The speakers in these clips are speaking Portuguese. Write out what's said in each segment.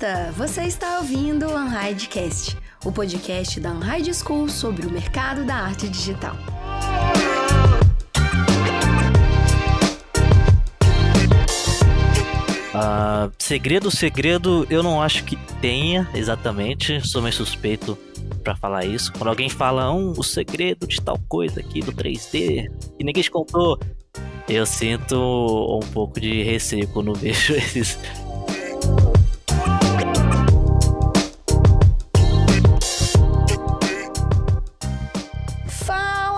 artista! Você está ouvindo o Unhidecast, o podcast da Unhide School sobre o mercado da arte digital. Segredo, eu não acho que tenha exatamente, sou meio suspeito pra falar isso. Quando alguém fala, o segredo de tal coisa aqui do 3D, que ninguém te contou, eu sinto um pouco de receio quando vejo esses...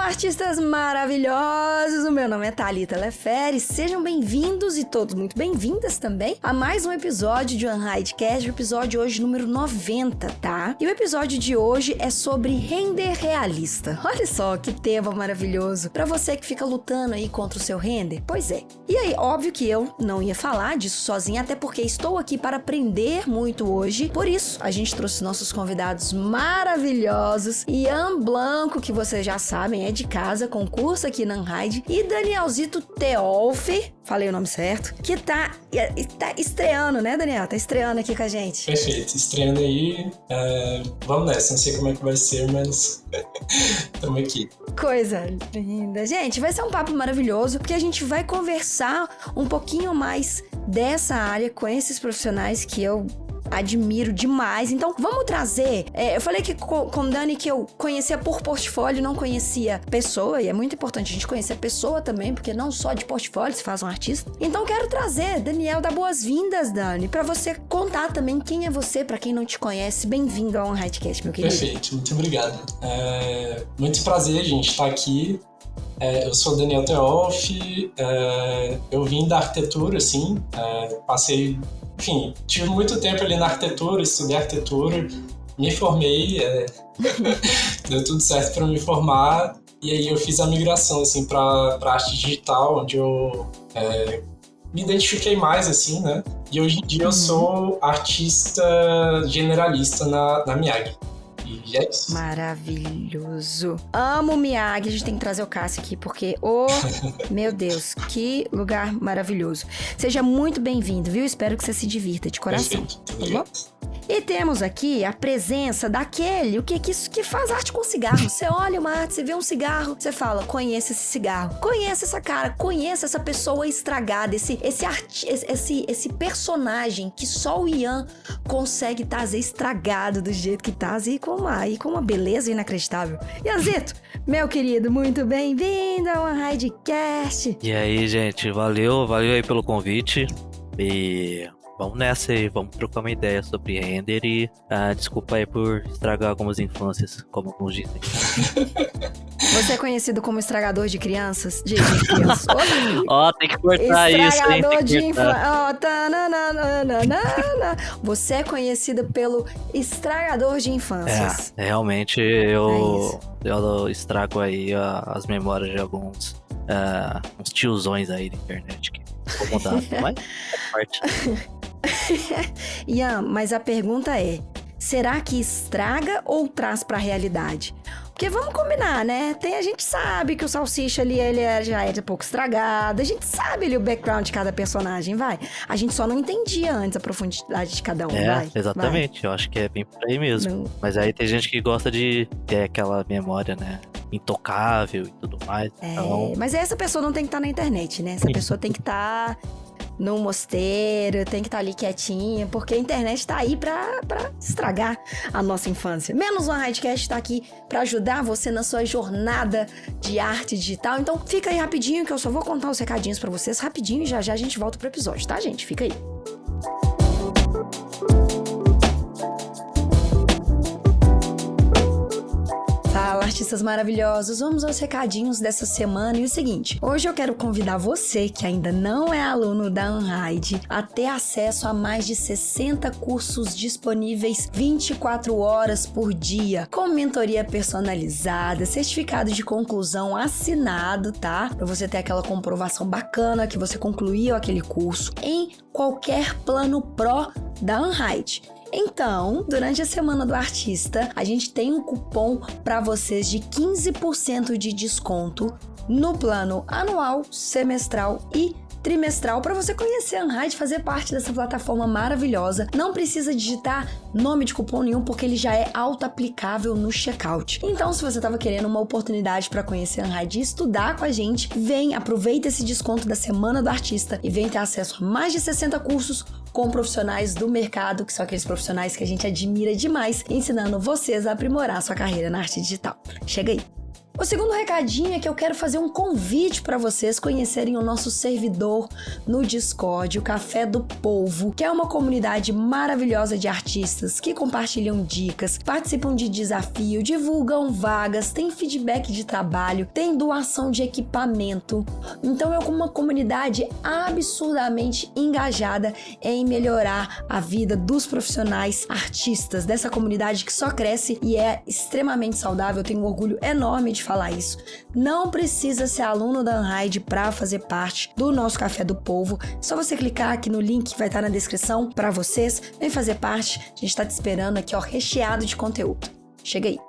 Artistas maravilhosos, o meu nome é Thalita Lefere, sejam bem-vindos e todos muito bem-vindas também a mais um episódio de Unhidecast, o episódio hoje número 90, tá? E o episódio de hoje é sobre render realista. Olha só que tema maravilhoso pra você que fica lutando aí contra o seu render. Pois é. E aí, óbvio que eu não ia falar disso sozinha, até porque estou aqui para aprender muito hoje. Por isso, a gente trouxe nossos convidados maravilhosos, Ian Blanco, que vocês já sabem, é de casa, concurso aqui na Unhide, e Danielzito Teolfi, falei o nome certo, que tá estreando, né, Daniel? Tá estreando aqui com a gente. Perfeito, estreando aí. Vamos nessa, não sei como é que vai ser, mas estamos aqui. Coisa linda. Gente, vai ser um papo maravilhoso, porque a gente vai conversar um pouquinho mais dessa área com esses profissionais que eu admiro demais. Então, vamos trazer... eu falei que com o Dani que eu conhecia por portfólio, não conhecia pessoa, e é muito importante a gente conhecer a pessoa também, porque não só de portfólio se faz um artista. Então, quero trazer Daniel, dar boas-vindas, Dani, pra você contar também quem é você, pra quem não te conhece. Bem-vindo ao Unhidecast, meu querido. Perfeito, muito obrigado. Muito prazer, gente, estar aqui. Eu sou Daniel Teolfi, eu vim da arquitetura, assim, passei... Enfim, tive muito tempo ali na arquitetura, estudei arquitetura, me formei, deu tudo certo para me formar, e aí eu fiz a migração, assim, para arte digital, onde eu me identifiquei mais, assim, né? E hoje em dia eu sou artista generalista na Miyagi. E é isso. Maravilhoso. Amo Miyagi. A gente tem que trazer o Cássio aqui, porque, meu Deus, que lugar maravilhoso. Seja muito bem-vindo, viu? Espero que você se divirta de coração. Perfeito. Tá bom? E temos aqui a presença daquele, que faz arte com cigarro. Você olha uma arte, você vê um cigarro, você fala, conheça esse cigarro, conheça essa cara, conheça essa pessoa estragada, esse personagem que só o Ian consegue trazer estragado do jeito que tá, e com uma beleza inacreditável. Ianzito, meu querido, muito bem-vindo ao Unhidecast. E aí, gente, valeu aí pelo convite e... Vamos nessa aí, vamos trocar uma ideia sobre render e desculpa aí por estragar algumas infâncias, como alguns dizem. Você é conhecido como estragador de crianças? De crianças. Tem que cortar isso, hein? Estragador de infância. Você é conhecido pelo estragador de infâncias. Realmente eu estrago aí as memórias de alguns uns tiozões aí da internet que incomodaram, mas é parte. Ian, mas a pergunta é, será que estraga ou traz pra realidade? Porque vamos combinar, né? A gente sabe que o Salsicha ali, já é um pouco estragado. A gente sabe ali o background de cada personagem, vai. A gente só não entendia antes a profundidade de cada um, vai. Exatamente. Eu acho que é bem por aí mesmo. Não. Mas aí tem gente que gosta de ter aquela memória, né? Intocável e tudo mais. Então... Mas essa pessoa não tem que estar na internet, né? Essa pessoa tem que estar... no mosteiro, tem que estar ali quietinha, porque a internet tá aí pra estragar a nossa infância. Menos o Unhidecast tá aqui pra ajudar você na sua jornada de arte digital. Então fica aí rapidinho que eu só vou contar os recadinhos pra vocês rapidinho e já a gente volta pro episódio, tá, gente? Fica aí. Fala, artistas maravilhosos, vamos aos recadinhos dessa semana e o seguinte, hoje eu quero convidar você que ainda não é aluno da Unhide a ter acesso a mais de 60 cursos disponíveis 24 horas por dia, com mentoria personalizada, certificado de conclusão assinado, tá? Pra você ter aquela comprovação bacana que você concluiu aquele curso em qualquer plano Pro da Unhide. Então, durante a Semana do Artista, a gente tem um cupom para vocês de 15% de desconto no plano anual, semestral e trimestral para você conhecer a Unhide, fazer parte dessa plataforma maravilhosa. Não precisa digitar nome de cupom nenhum, porque ele já é auto-aplicável no checkout. Então, se você estava querendo uma oportunidade para conhecer a Unhide e estudar com a gente, vem, aproveita esse desconto da Semana do Artista e vem ter acesso a mais de 60 cursos com profissionais do mercado, que são aqueles profissionais que a gente admira demais, ensinando vocês a aprimorar sua carreira na arte digital. Chega aí! O segundo recadinho é que eu quero fazer um convite para vocês conhecerem o nosso servidor no Discord, o Café do Povo, que é uma comunidade maravilhosa de artistas que compartilham dicas, participam de desafio, divulgam vagas, tem feedback de trabalho, tem doação de equipamento. Então é uma comunidade absurdamente engajada em melhorar a vida dos profissionais artistas dessa comunidade que só cresce e é extremamente saudável. Eu tenho um orgulho enorme de falar isso. Não precisa ser aluno da Unhide para fazer parte do nosso Café do Povo. É só você clicar aqui no link que vai estar na descrição para vocês. Vem fazer parte. A gente está te esperando aqui, ó, recheado de conteúdo. Chega aí.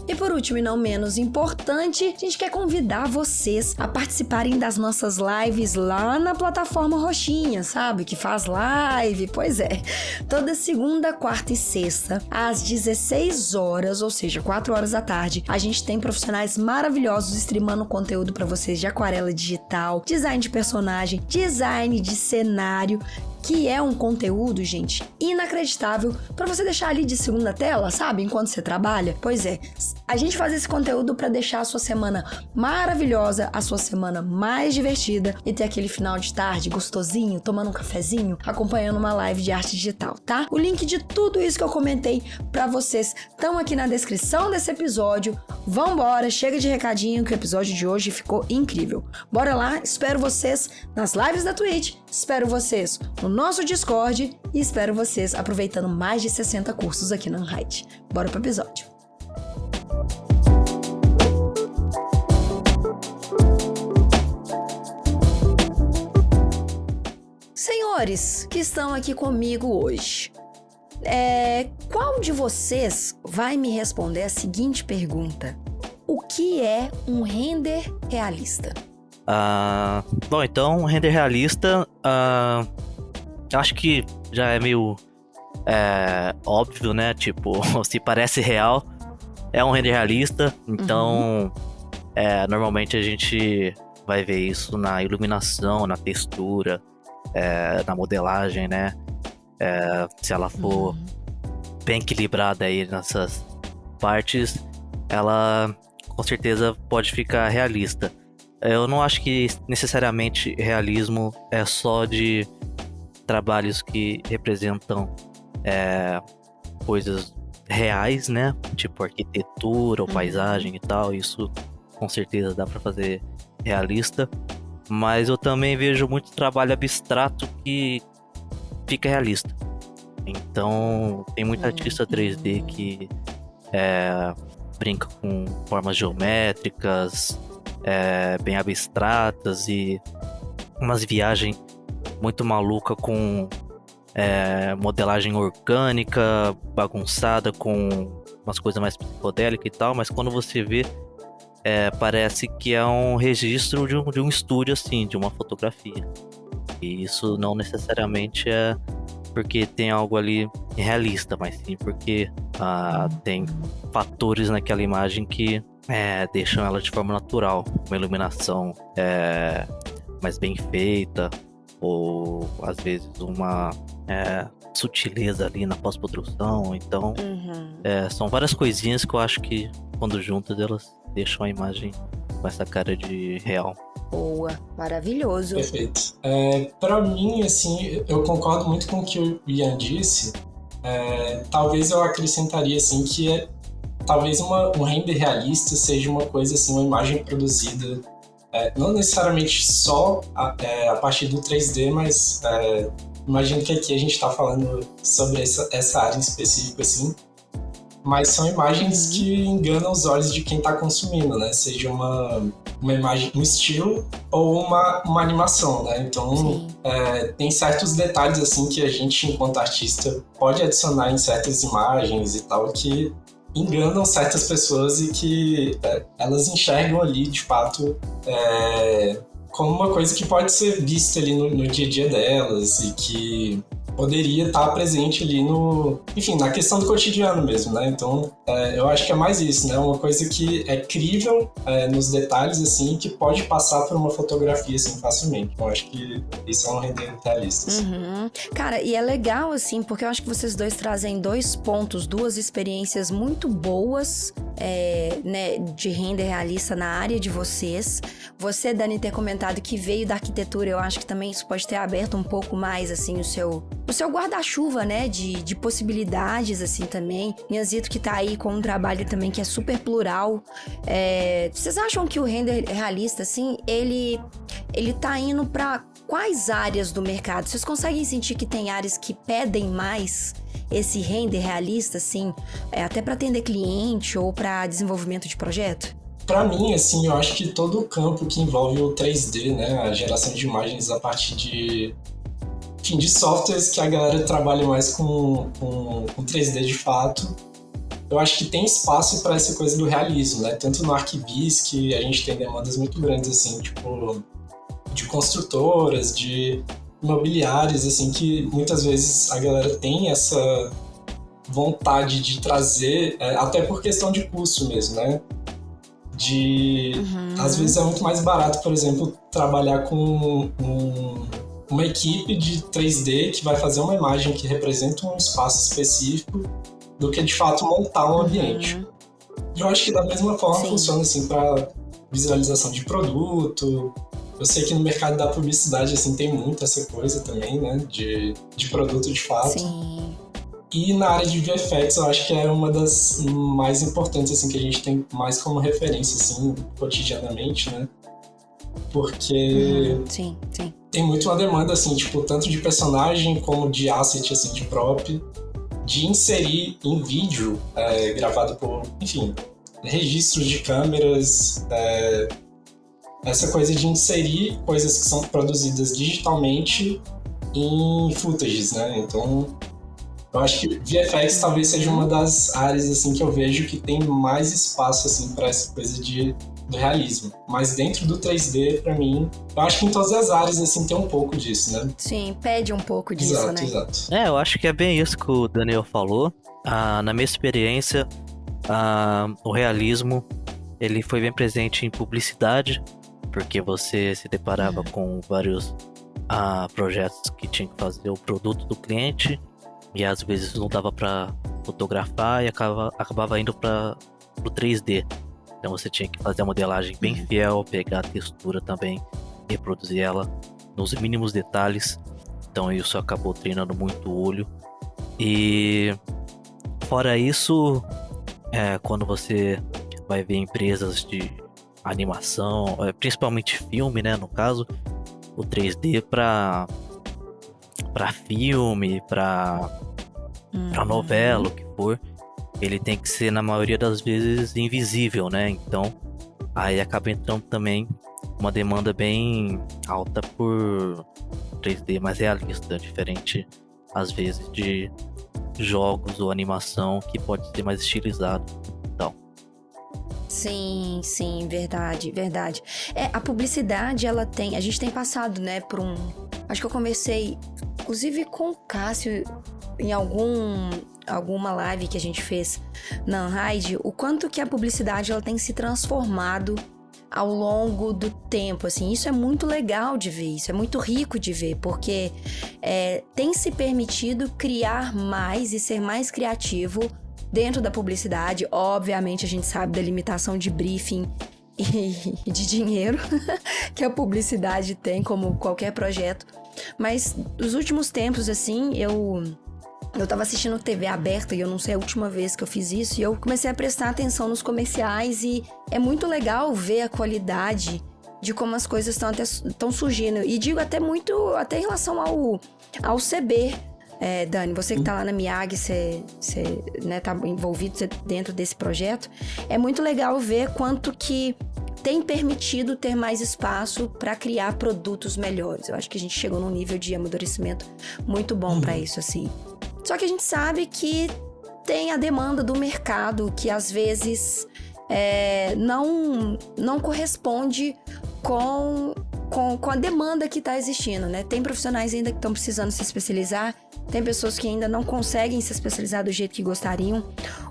E por último e não menos importante, a gente quer convidar vocês a participarem das nossas lives lá na plataforma roxinha, sabe? Que faz live, pois é. Toda segunda, quarta e sexta, às 16 horas, ou seja, 4 horas da tarde, a gente tem profissionais maravilhosos streamando conteúdo para vocês de aquarela digital, design de personagem, design de cenário, que é um conteúdo, gente, inacreditável para você deixar ali de segunda tela, sabe? Enquanto você trabalha. Pois é, a gente faz esse conteúdo para deixar a sua semana maravilhosa, a sua semana mais divertida e ter aquele final de tarde gostosinho, tomando um cafezinho, acompanhando uma live de arte digital, tá? O link de tudo isso que eu comentei para vocês estão aqui na descrição desse episódio. Vambora, chega de recadinho que o episódio de hoje ficou incrível. Bora lá, espero vocês nas lives da Twitch, espero vocês no nosso Discord e espero vocês aproveitando mais de 60 cursos aqui na Unhide. Bora pro episódio. Senhores que estão aqui comigo hoje, qual de vocês vai me responder a seguinte pergunta? O que é um render realista? Bom, então, render realista, eu acho que já é meio óbvio, né? Tipo, se parece real, é um render realista. Então, normalmente a gente vai ver isso na iluminação, na textura, na modelagem, né? Se ela for bem equilibrada aí nessas partes, ela com certeza pode ficar realista. Eu não acho que necessariamente realismo é só de trabalhos que representam coisas reais, né? Tipo arquitetura ou paisagem e tal. Isso com certeza dá pra fazer realista. Mas eu também vejo muito trabalho abstrato que fica realista. Então tem muita artista 3D que brinca com formas geométricas, bem abstratas e umas viagens muito maluca com modelagem orgânica, bagunçada, com umas coisas mais psicodélicas e tal, mas quando você vê, parece que é um registro de um estúdio, assim, de uma fotografia. E isso não necessariamente é porque tem algo ali realista, mas sim porque tem fatores naquela imagem que deixam ela de forma natural. Uma iluminação mais bem feita, ou às vezes uma sutileza ali na pós-produção. Então são várias coisinhas que eu acho que quando juntas elas deixam a imagem com essa cara de real. Boa, maravilhoso. Perfeito. Pra mim, assim, eu concordo muito com o que o Ian disse. Talvez eu acrescentaria, assim, que talvez um render realista seja uma coisa, assim, uma imagem produzida, não necessariamente só a partir do 3D, mas imagino que aqui a gente está falando sobre essa área em específico, assim, mas são imagens que enganam os olhos de quem está consumindo, né? Seja uma imagem, um estilo ou uma animação, né? Então, tem certos detalhes, assim, que a gente, enquanto artista, pode adicionar em certas imagens e tal, que enganam certas pessoas e que elas enxergam ali, de fato, como uma coisa que pode ser vista ali no dia a dia delas e que poderia estar presente ali enfim, na questão do cotidiano mesmo, né? Então, eu acho que é mais isso, né? Uma coisa que é crível nos detalhes, assim, que pode passar por uma fotografia, assim, facilmente. Eu acho que isso é um render realista. Assim. Uhum. Cara, e é legal, assim, porque eu acho que vocês dois trazem 2 pontos, 2 experiências muito boas, né, de render realista na área de vocês. Você, Dani, ter comentado que veio da arquitetura, eu acho que também isso pode ter aberto um pouco mais, assim, o seu guarda-chuva, né, de possibilidades, assim, também. Nhanzito que tá aí com um trabalho também que é super plural. Vocês acham que o render realista, assim, ele tá indo pra quais áreas do mercado? Vocês conseguem sentir que tem áreas que pedem mais esse render realista, assim, até pra atender cliente ou pra desenvolvimento de projeto? Para mim, assim, eu acho que todo o campo que envolve o 3D, né, a geração de imagens a partir de softwares que a galera trabalha mais com 3D de fato, eu acho que tem espaço para essa coisa do realismo, né? Tanto no Arquibis, que a gente tem demandas muito grandes, assim, tipo, de construtoras, de imobiliárias, assim, que muitas vezes a galera tem essa vontade de trazer, até por questão de custo mesmo, né? Às vezes é muito mais barato, por exemplo, trabalhar com uma equipe de 3D que vai fazer uma imagem que representa um espaço específico do que, de fato, montar um ambiente. E eu acho que da mesma forma funciona, assim, para visualização de produto. Eu sei que no mercado da publicidade, assim, tem muito essa coisa também, né, de produto de fato. Sim. E na área de VFX, eu acho que é uma das mais importantes, assim, que a gente tem mais como referência, assim, cotidianamente, né? Porque Sim. tem muito uma demanda, assim, tipo, tanto de personagem como de asset, assim, de prop, de inserir em vídeo gravado por, enfim, registros de câmeras, essa coisa de inserir coisas que são produzidas digitalmente em footages, né? Então, eu acho que VFX talvez seja uma das áreas, assim, que eu vejo que tem mais espaço, assim, para essa coisa do realismo. Mas dentro do 3D, pra mim, eu acho que em todas as áreas, assim, tem um pouco disso, né? Sim, pede um pouco disso, né? Exato. Eu acho que é bem isso que o Daniel falou. Na minha experiência, o realismo, ele foi bem presente em publicidade, porque você se deparava com vários projetos que tinham que fazer o produto do cliente, e às vezes não dava para fotografar e acabava indo para o 3D. Então você tinha que fazer a modelagem bem fiel, pegar a textura também, reproduzir ela nos mínimos detalhes. Então isso acabou treinando muito o olho. E fora isso, quando você vai ver empresas de animação, principalmente filme, né, no caso, o 3D para filme, para novela, o que for, ele tem que ser, na maioria das vezes, invisível, né? Então, aí acaba entrando também uma demanda bem alta por 3D mais realista, diferente, às vezes, de jogos ou animação que pode ser mais estilizado. Então. Sim, verdade. A publicidade, ela tem... A gente tem passado, né, por um... Acho que eu comecei, inclusive, com o Cássio, em alguma live que a gente fez na Unhide, o quanto que a publicidade, ela tem se transformado ao longo do tempo, assim. Isso é muito legal de ver, isso é muito rico de ver, porque tem se permitido criar mais e ser mais criativo dentro da publicidade. Obviamente, a gente sabe da limitação de briefing e de dinheiro que a publicidade tem, como qualquer projeto. Mas nos últimos tempos, assim, eu tava assistindo TV aberta e eu não sei a última vez que eu fiz isso, e eu comecei a prestar atenção nos comerciais, e é muito legal ver a qualidade de como as coisas estão surgindo. E digo até em relação ao CB. Dani, você que tá lá na Miyagi, você né, tá envolvido dentro desse projeto, é muito legal ver quanto que tem permitido ter mais espaço para criar produtos melhores. Eu acho que a gente chegou num nível de amadurecimento muito bom para isso, assim. Só que a gente sabe que tem a demanda do mercado, que às vezes não corresponde com com a demanda que tá existindo, né? Tem profissionais ainda que estão precisando se especializar, tem pessoas que ainda não conseguem se especializar do jeito que gostariam.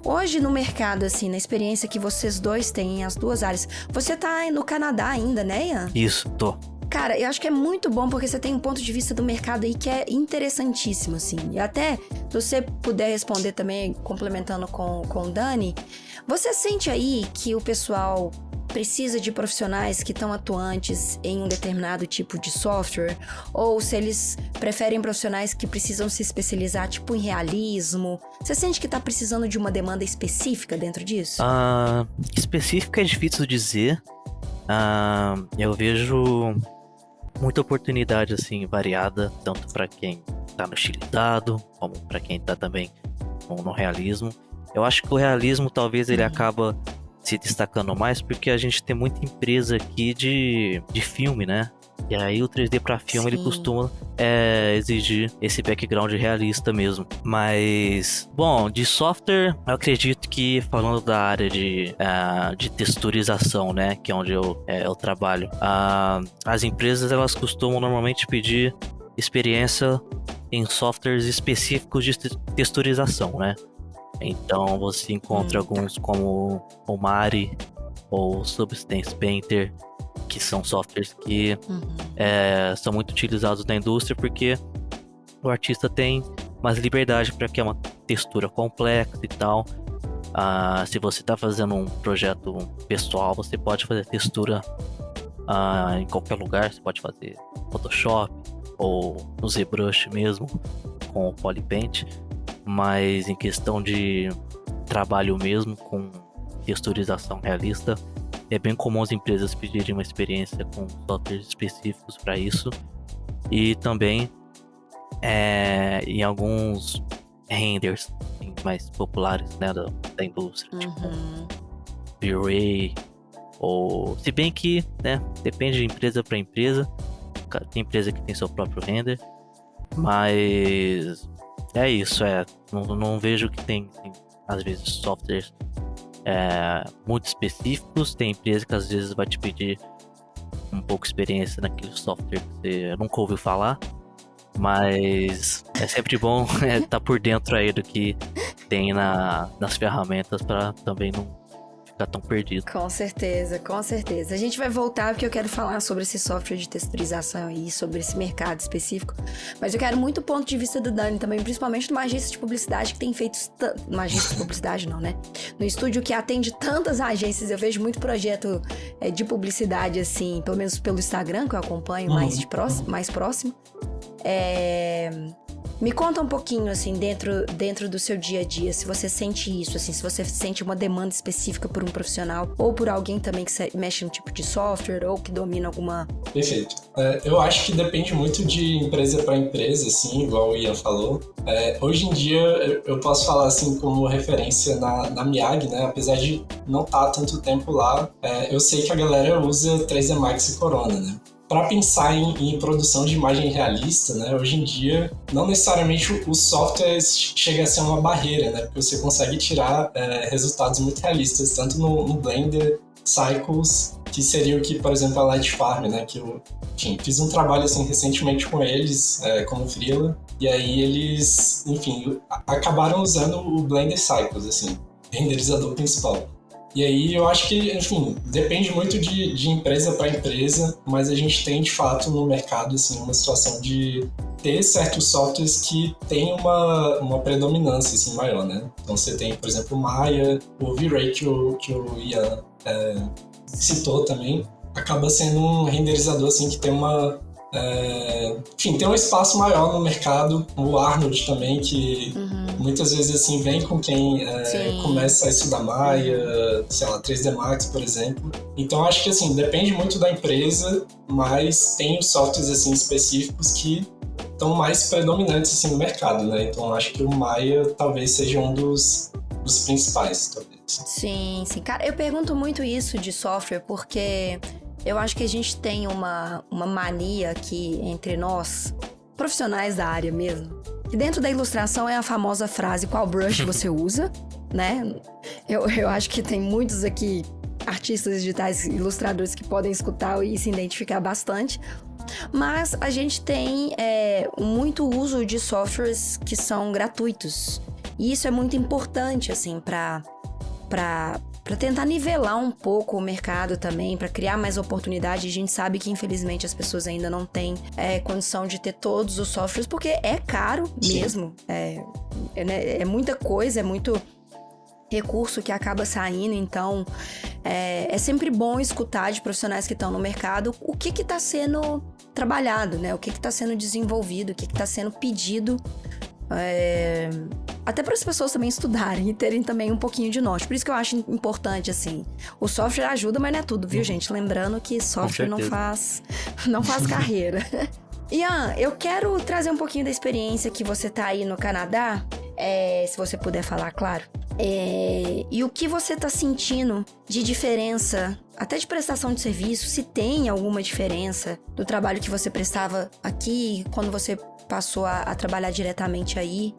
Hoje no mercado, assim, na experiência que vocês dois têm em as duas áreas, você tá no Canadá ainda, né, Ian? Isso, tô. Cara, eu acho que é muito bom porque você tem um ponto de vista do mercado aí que é interessantíssimo, assim. E até, se você puder responder também, complementando com o Dani, você sente aí que o pessoal precisa de profissionais que estão atuantes em um determinado tipo de software? Ou se eles preferem profissionais que precisam se especializar, tipo, em realismo? Você sente que tá precisando de uma demanda específica dentro disso? Específica é difícil dizer. Eu vejo muita oportunidade, assim, variada, tanto para quem tá no estilizado, como para quem tá também no realismo. Eu acho que o realismo, talvez, ele acaba se destacando mais porque a gente tem muita empresa aqui de filme, né? E aí o 3D para filme, ele costuma exigir esse background realista mesmo. Mas, bom, de software, eu acredito que, falando da área de texturização, né? Que é onde eu trabalho, as empresas, elas costumam normalmente pedir experiência em softwares específicos de texturização, né? Então você encontra alguns como o Mari ou Substance Painter, que são softwares que são muito utilizados na indústria porque o artista tem mais liberdade para que é uma textura complexa e tal. Se você está fazendo um projeto pessoal, você pode fazer textura em qualquer lugar. Você pode fazer Photoshop ou no ZBrush mesmo, com o Polypaint. Mas em questão de trabalho mesmo, com texturização realista, é bem comum as empresas pedirem uma experiência com softwares específicos para isso. E também em alguns renders mais populares, né, da indústria, tipo V-Ray, ou se bem que, né, depende de empresa para empresa. Tem empresa que tem seu próprio render, mas é isso, não vejo que tem, às vezes, softwares muito específicos. Tem empresa que às vezes vai te pedir um pouco de experiência naquele software que você nunca ouviu falar, mas é sempre bom estar por dentro aí do que tem nas ferramentas para também não ficar tão perdido. Com certeza, com certeza. A gente vai voltar porque eu quero falar sobre esse software de texturização aí, sobre esse mercado específico, mas eu quero muito o ponto de vista do Dani também, principalmente de uma agência de publicidade que tem feito... Uma agência de publicidade não, né? No estúdio que atende tantas agências, eu vejo muito projeto de publicidade, assim, pelo menos pelo Instagram, que eu acompanho mais próximo. Me conta um pouquinho, assim, dentro do seu dia a dia, se você sente isso, assim, se você sente uma demanda específica por um profissional ou por alguém também que mexe no tipo de software ou que domina alguma... Perfeito. Eu acho que depende muito de empresa para empresa, assim, igual o Ian falou. Hoje em dia, eu posso falar, assim, como referência na Miag, né, apesar de não estar tanto tempo lá, eu sei que a galera usa 3D Max e Corona, né? Para pensar em produção de imagem realista, né, hoje em dia, não necessariamente o software chega a ser uma barreira, né, porque você consegue tirar resultados muito realistas, tanto no Blender, Cycles, que seria o que, por exemplo, a Light Farm, né, que eu fiz um trabalho assim, recentemente com eles, como freela, e aí eles, enfim, acabaram usando o Blender Cycles, assim, renderizador principal. E aí eu acho que, enfim, depende muito de empresa para empresa, mas a gente tem, de fato, no mercado, assim, uma situação de ter certos softwares que tem uma predominância, assim, maior, né? Então você tem, por exemplo, o Maya, o V-Ray que o Ian citou também, acaba sendo um renderizador, assim, que tem tem um espaço maior no mercado. O Arnold também, que muitas vezes assim vem com quem começa a estudar Maya, sei lá, 3D Max, por exemplo. Então acho que assim, depende muito da empresa, mas tem os softwares assim, específicos que estão mais predominantes assim, no mercado, né? Então acho que o Maya talvez seja um dos principais, talvez. Sim. Cara, eu pergunto muito isso de software porque... eu acho que a gente tem uma mania aqui entre nós, profissionais da área mesmo, que dentro da ilustração é a famosa frase qual brush você usa, né? Eu acho que tem muitos aqui artistas digitais, ilustradores que podem escutar e se identificar bastante. Mas a gente tem muito uso de softwares que são gratuitos. E isso é muito importante, assim, para tentar nivelar um pouco o mercado também, para criar mais oportunidade. A gente sabe que, infelizmente, as pessoas ainda não têm condição de ter todos os softwares, porque é caro mesmo. É muita coisa, é muito recurso que acaba saindo. Então, é sempre bom escutar de profissionais que estão no mercado o que está sendo trabalhado, né? O que está sendo desenvolvido, o que está sendo pedido. Até para as pessoas também estudarem e terem também um pouquinho de norte. Por isso que eu acho importante, assim, o software ajuda, mas não é tudo, viu, gente? Lembrando que software não faz carreira. Ian, eu quero trazer um pouquinho da experiência que você tá aí no Canadá, se você puder falar, claro. E o que você tá sentindo de diferença, até de prestação de serviço, se tem alguma diferença do trabalho que você prestava aqui, quando você passou a trabalhar diretamente aí.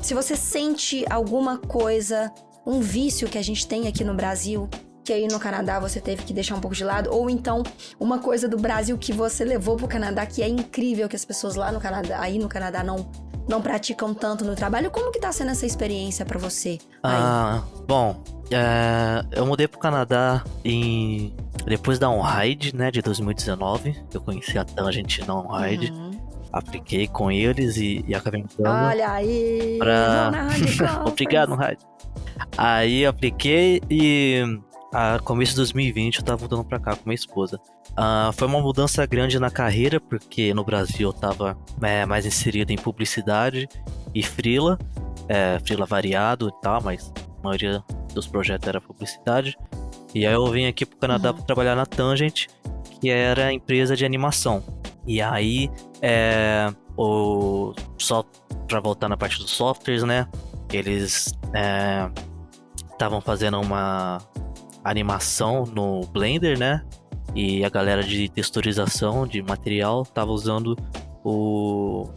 Se você sente alguma coisa, um vício que a gente tem aqui no Brasil, que aí no Canadá você teve que deixar um pouco de lado, ou então uma coisa do Brasil que você levou pro Canadá, que é incrível, que as pessoas lá no Canadá, aí no Canadá não praticam tanto no trabalho. Como que tá sendo essa experiência pra você? Bom, eu mudei pro Canadá depois da OnRide, né, de 2019. Eu conheci a Tangent na OnRide. Apliquei com eles e acabei mudando. Olha aí! Obrigado, OnRide. Aí apliquei e a começo de 2020 eu tava mudando pra cá com minha esposa. Foi uma mudança grande na carreira, porque no Brasil eu tava mais inserido em publicidade e freela variado e tal, mas a maioria dos projetos era publicidade. E aí eu vim aqui pro Canadá para trabalhar na Tangent, que era empresa de animação. E aí, só pra voltar na parte dos softwares, né? Eles estavam fazendo uma animação no Blender, né? E a galera de texturização de material tava usando o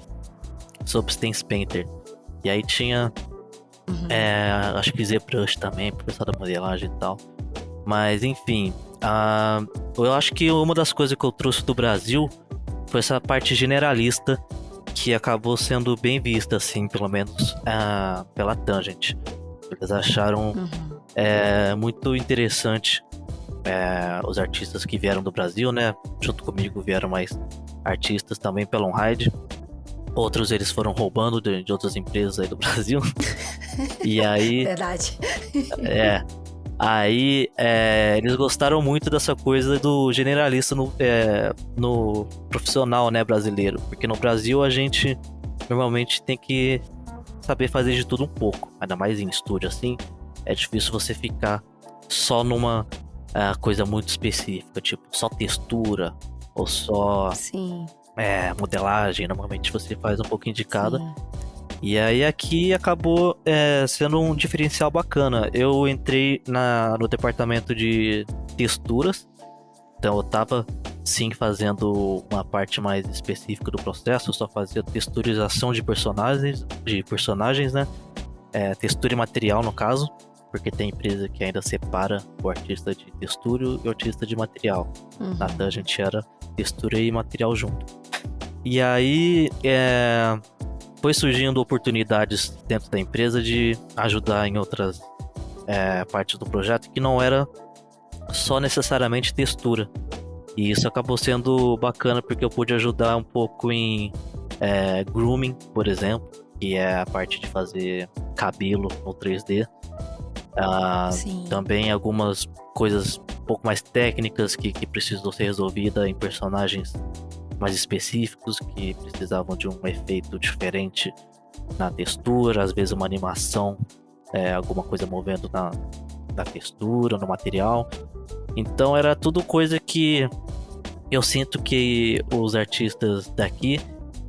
Substance Painter. E aí tinha, acho que ZBrush também, pro pessoal da modelagem e tal. Mas enfim, eu acho que uma das coisas que eu trouxe do Brasil foi essa parte generalista, que acabou sendo bem vista, assim, pelo menos pela Tangent. Eles acharam muito interessante os artistas que vieram do Brasil, né? Junto comigo vieram mais artistas também pela OnRide. Outros eles foram roubando de outras empresas aí do Brasil. E aí... Verdade. Aí eles gostaram muito dessa coisa do generalista no profissional, né, brasileiro. Porque no Brasil a gente normalmente tem que saber fazer de tudo um pouco. Ainda mais em estúdio, assim. É difícil você ficar só numa coisa muito específica. Tipo, só textura ou só modelagem. Normalmente você faz um pouquinho de cada. Sim. E aí aqui acabou sendo um diferencial bacana. Eu entrei no departamento de texturas. Então eu tava sim fazendo uma parte mais específica do processo. Eu só fazia texturização de personagens, né? Textura e material no caso. Porque tem empresa que ainda separa o artista de textura e o artista de material. Na Tangent era textura e material junto. E aí foi surgindo oportunidades dentro da empresa de ajudar em outras partes do projeto que não era só necessariamente textura. E isso acabou sendo bacana porque eu pude ajudar um pouco em grooming, por exemplo, que é a parte de fazer cabelo no 3D. Também algumas coisas um pouco mais técnicas que precisam ser resolvidas em personagens mais específicos, que precisavam de um efeito diferente na textura, às vezes uma animação, alguma coisa movendo na textura, no material. Então era tudo coisa que eu sinto que os artistas daqui,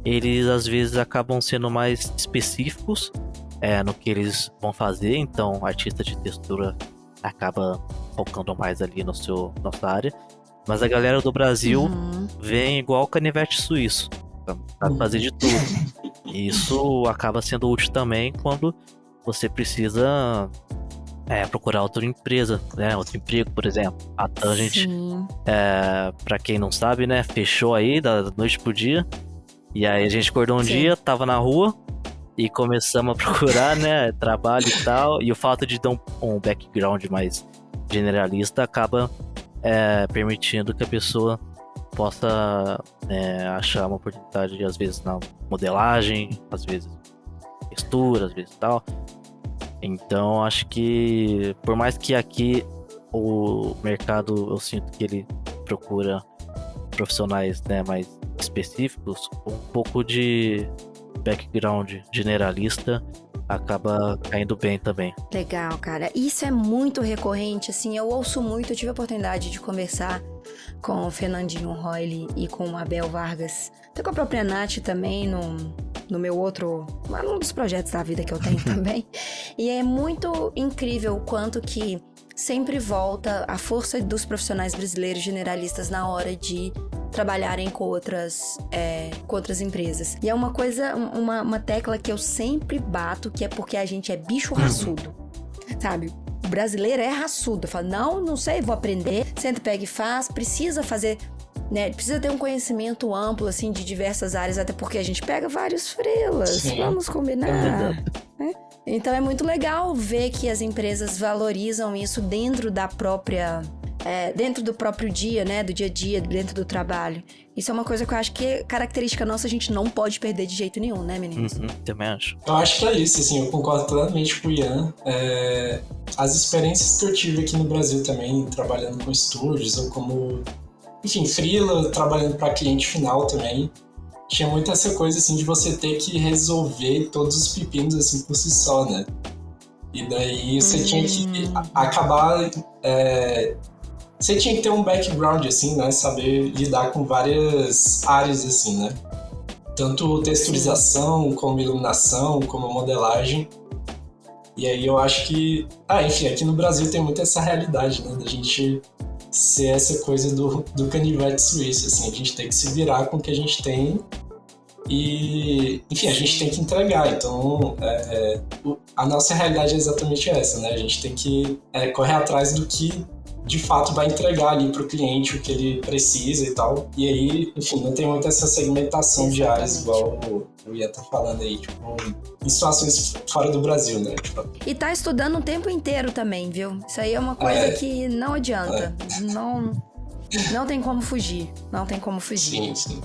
eles às vezes acabam sendo mais específicos no que eles vão fazer. Então o artista de textura acaba focando mais ali nossa área. Mas a galera do Brasil vem igual canivete suíço, pra fazer de tudo. E isso acaba sendo útil também quando você precisa procurar outra empresa, né? Outro emprego, por exemplo. A Tangent, Sim. pra quem não sabe, né? Fechou aí da noite pro dia. E aí a gente acordou um Sim. dia, tava na rua e começamos a procurar, né? Trabalho e tal. E o fato de dar um background mais generalista acaba permitindo que a pessoa possa achar uma oportunidade, às vezes, na modelagem, às vezes textura, às vezes tal. Então, acho que, por mais que aqui o mercado, eu sinto que ele procura profissionais, né, mais específicos, um pouco de background generalista acaba caindo bem também. Legal, cara. Isso é muito recorrente, assim, eu ouço muito, eu tive a oportunidade de conversar com o Fernandinho Royle e com o Abel Vargas, até com a própria Nath também, no meu outro, num dos projetos da vida que eu tenho também. E é muito incrível o quanto que sempre volta a força dos profissionais brasileiros generalistas na hora de trabalharem com outras empresas. E é uma coisa, uma tecla que eu sempre bato, que é porque a gente é bicho raçudo, sabe? O brasileiro é raçudo, fala, não sei, vou aprender, senta, pega e faz, precisa fazer, né? Precisa ter um conhecimento amplo, assim, de diversas áreas, até porque a gente pega vários freelas, Sim. vamos combinar, né? Então é muito legal ver que as empresas valorizam isso dentro da própria... dentro do próprio dia, né? Do dia a dia, dentro do trabalho. Isso é uma coisa que eu acho que é característica nossa, a gente não pode perder de jeito nenhum, né, meninos? Também acho. Eu acho que é isso, assim, eu concordo plenamente com o Ian. As experiências que eu tive aqui no Brasil também, trabalhando com estúdios, ou como, enfim, freela, trabalhando para cliente final também, tinha muito essa coisa, assim, de você ter que resolver todos os pepinos, assim, por si só, né? E daí você tinha que acabar... Você tinha que ter um background, assim, né? Saber lidar com várias áreas, assim, né? Tanto texturização, como iluminação, como modelagem. E aí eu acho que... enfim, aqui no Brasil tem muito essa realidade, né? Da gente ser essa coisa do canivete suíço, assim. A gente tem que se virar com o que a gente tem e... Enfim, a gente tem que entregar. Então, a nossa realidade é exatamente essa, né? A gente tem que correr atrás do que de fato vai entregar ali pro cliente o que ele precisa e tal. E aí, enfim, não tem muito essa segmentação de áreas igual o Ian tá falando aí, tipo, em situações fora do Brasil, né? Tipo... E tá estudando o tempo inteiro também, viu? Isso aí é uma coisa que não adianta. Não tem como fugir. Não tem como fugir. Sim.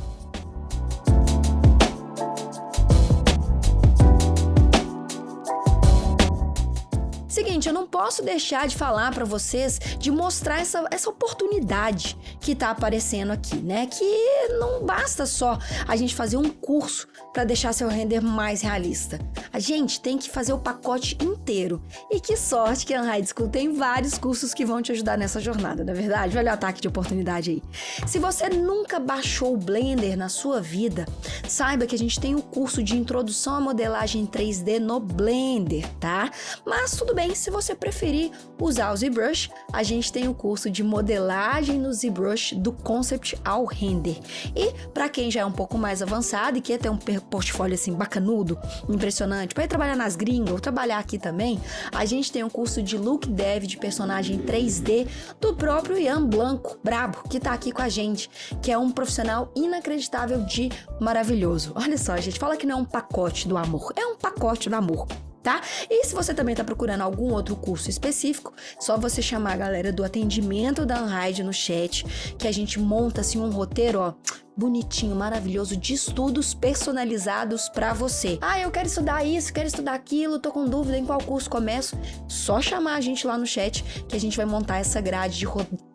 Seguinte, eu não posso deixar de falar pra vocês, de mostrar essa oportunidade que tá aparecendo aqui, né? Que não basta só a gente fazer um curso pra deixar seu render mais realista. A gente tem que fazer o pacote inteiro. E que sorte que a Unhide School tem vários cursos que vão te ajudar nessa jornada, não é verdade? Olha o ataque de oportunidade aí. Se você nunca baixou o Blender na sua vida, saiba que a gente tem o curso de introdução à modelagem 3D no Blender, tá? Mas tudo bem, se você preferir usar o ZBrush, a gente tem o curso de modelagem no ZBrush do Concept ao Render. E para quem já é um pouco mais avançado e quer ter um portfólio assim bacanudo, impressionante, para ir trabalhar nas gringas ou trabalhar aqui também, a gente tem um curso de Look Dev de personagem 3D do próprio Ian Blanco, brabo, que tá aqui com a gente, que é um profissional inacreditável de maravilhoso. Olha só, gente, fala que não é um pacote do amor, é um pacote do amor. Tá? E se você também tá procurando algum outro curso específico, só você chamar a galera do atendimento da Unhide no chat, que a gente monta assim um roteiro, ó, bonitinho, maravilhoso, de estudos personalizados pra você. Eu quero estudar isso, quero estudar aquilo, tô com dúvida em qual curso começo. Só chamar a gente lá no chat, que a gente vai montar essa grade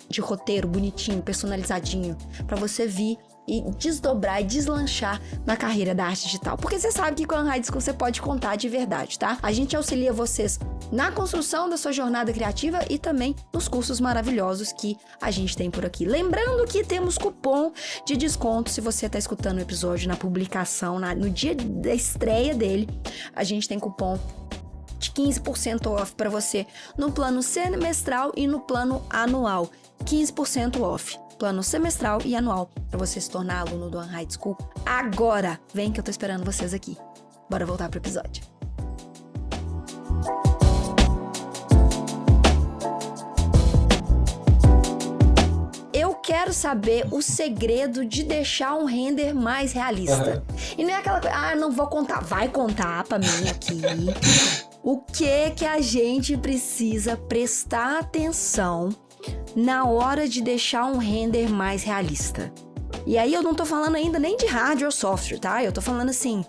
de roteiro bonitinho, personalizadinho, pra você vir e desdobrar e deslanchar na carreira da arte digital. Porque você sabe que com a Unhide School você pode contar de verdade, tá? A gente auxilia vocês na construção da sua jornada criativa e também nos cursos maravilhosos que a gente tem por aqui. Lembrando que temos cupom de desconto se você tá escutando o episódio na publicação, no dia da estreia dele. A gente tem cupom de 15% off para você no plano semestral e no plano anual. 15% off. Plano semestral e anual para você se tornar aluno do Unhide School agora. Vem que eu tô esperando vocês aqui. Bora voltar pro episódio. quero saber o segredo de deixar um render mais realista. E não é aquela coisa, não vou contar. Vai contar pra mim aqui o que a gente precisa prestar atenção na hora de deixar um render mais realista. E aí eu não tô falando ainda nem de hardware ou software, tá? Eu tô falando assim,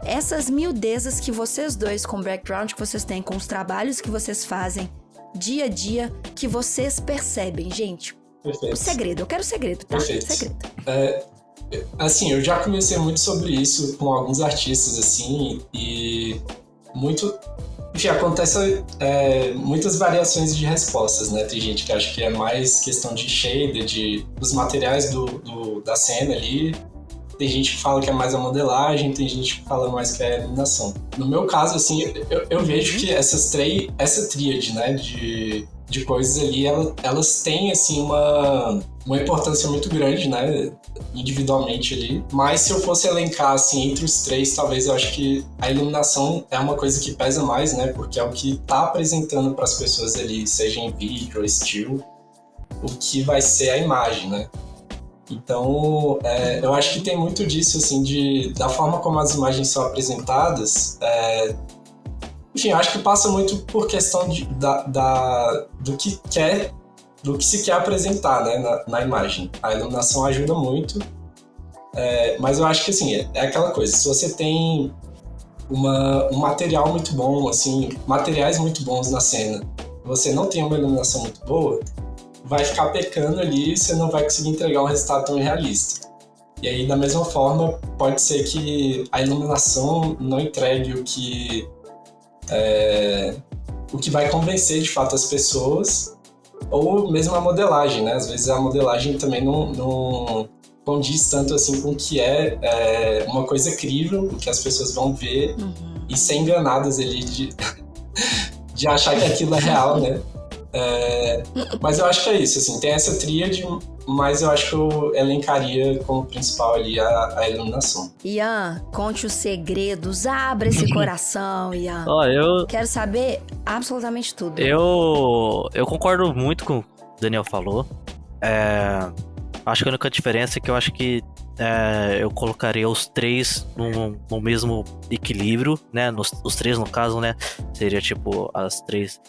essas miudezas que vocês dois, com o background que vocês têm, com os trabalhos que vocês fazem dia a dia, que vocês percebem, gente. Perfeito. O segredo, eu quero o segredo, tá? Perfeito. Segredo. Assim, eu já conversei muito sobre isso com alguns artistas, assim, e enfim, acontece muitas variações de respostas, né? Tem gente que acha que é mais questão de shader, dos materiais da cena ali. Tem gente que fala que é mais a modelagem, tem gente que fala mais que é a iluminação. No meu caso, assim, eu vejo que essa tríade, né, de coisas ali, elas têm, assim, uma importância muito grande, né, individualmente ali. Mas se eu fosse elencar, assim, entre os três, talvez eu acho que a iluminação é uma coisa que pesa mais, né, porque é o que tá apresentando para as pessoas ali, seja em vídeo ou still, o que vai ser a imagem, né. Então, eu acho que tem muito disso, assim, da forma como as imagens são apresentadas. Enfim, eu acho que passa muito por questão do que se quer apresentar, né, na imagem. A iluminação ajuda muito, mas eu acho que, assim, é aquela coisa. Se você tem um material muito bom, assim, materiais muito bons na cena, você não tem uma iluminação muito boa, vai ficar pecando ali e você não vai conseguir entregar um resultado tão realista. E aí, da mesma forma, pode ser que a iluminação não entregue o que vai convencer, de fato, as pessoas, ou mesmo a modelagem, né? Às vezes a modelagem também não condiz tanto assim com o que é uma coisa crível, o que as pessoas vão ver e ser enganadas ali de achar que aquilo é real, né? Mas eu acho que é isso, assim, tem essa tríade, mas eu acho que eu elencaria como principal ali a iluminação. Ian, conte os segredos, abra esse coração, Ian. Quero saber absolutamente tudo. Eu concordo muito com o que o Daniel falou. Acho que a única diferença é que eu acho que eu colocaria os três no mesmo equilíbrio, né? Os três, no caso, né? Seria tipo as três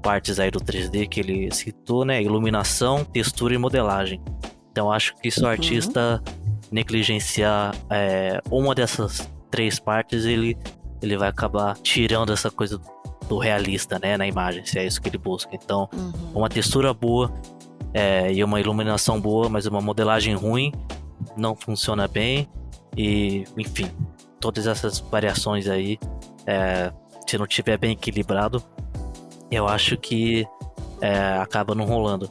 partes aí do 3D que ele citou, né? Iluminação, textura e modelagem. Então acho que se o artista negligenciar uma dessas três partes, ele vai acabar tirando essa coisa do realista, né? Na imagem, se é isso que ele busca. Então, uma textura boa e uma iluminação boa, mas uma modelagem ruim não funciona bem. E, enfim, todas essas variações aí, se não tiver bem equilibrado, eu acho que acaba não rolando.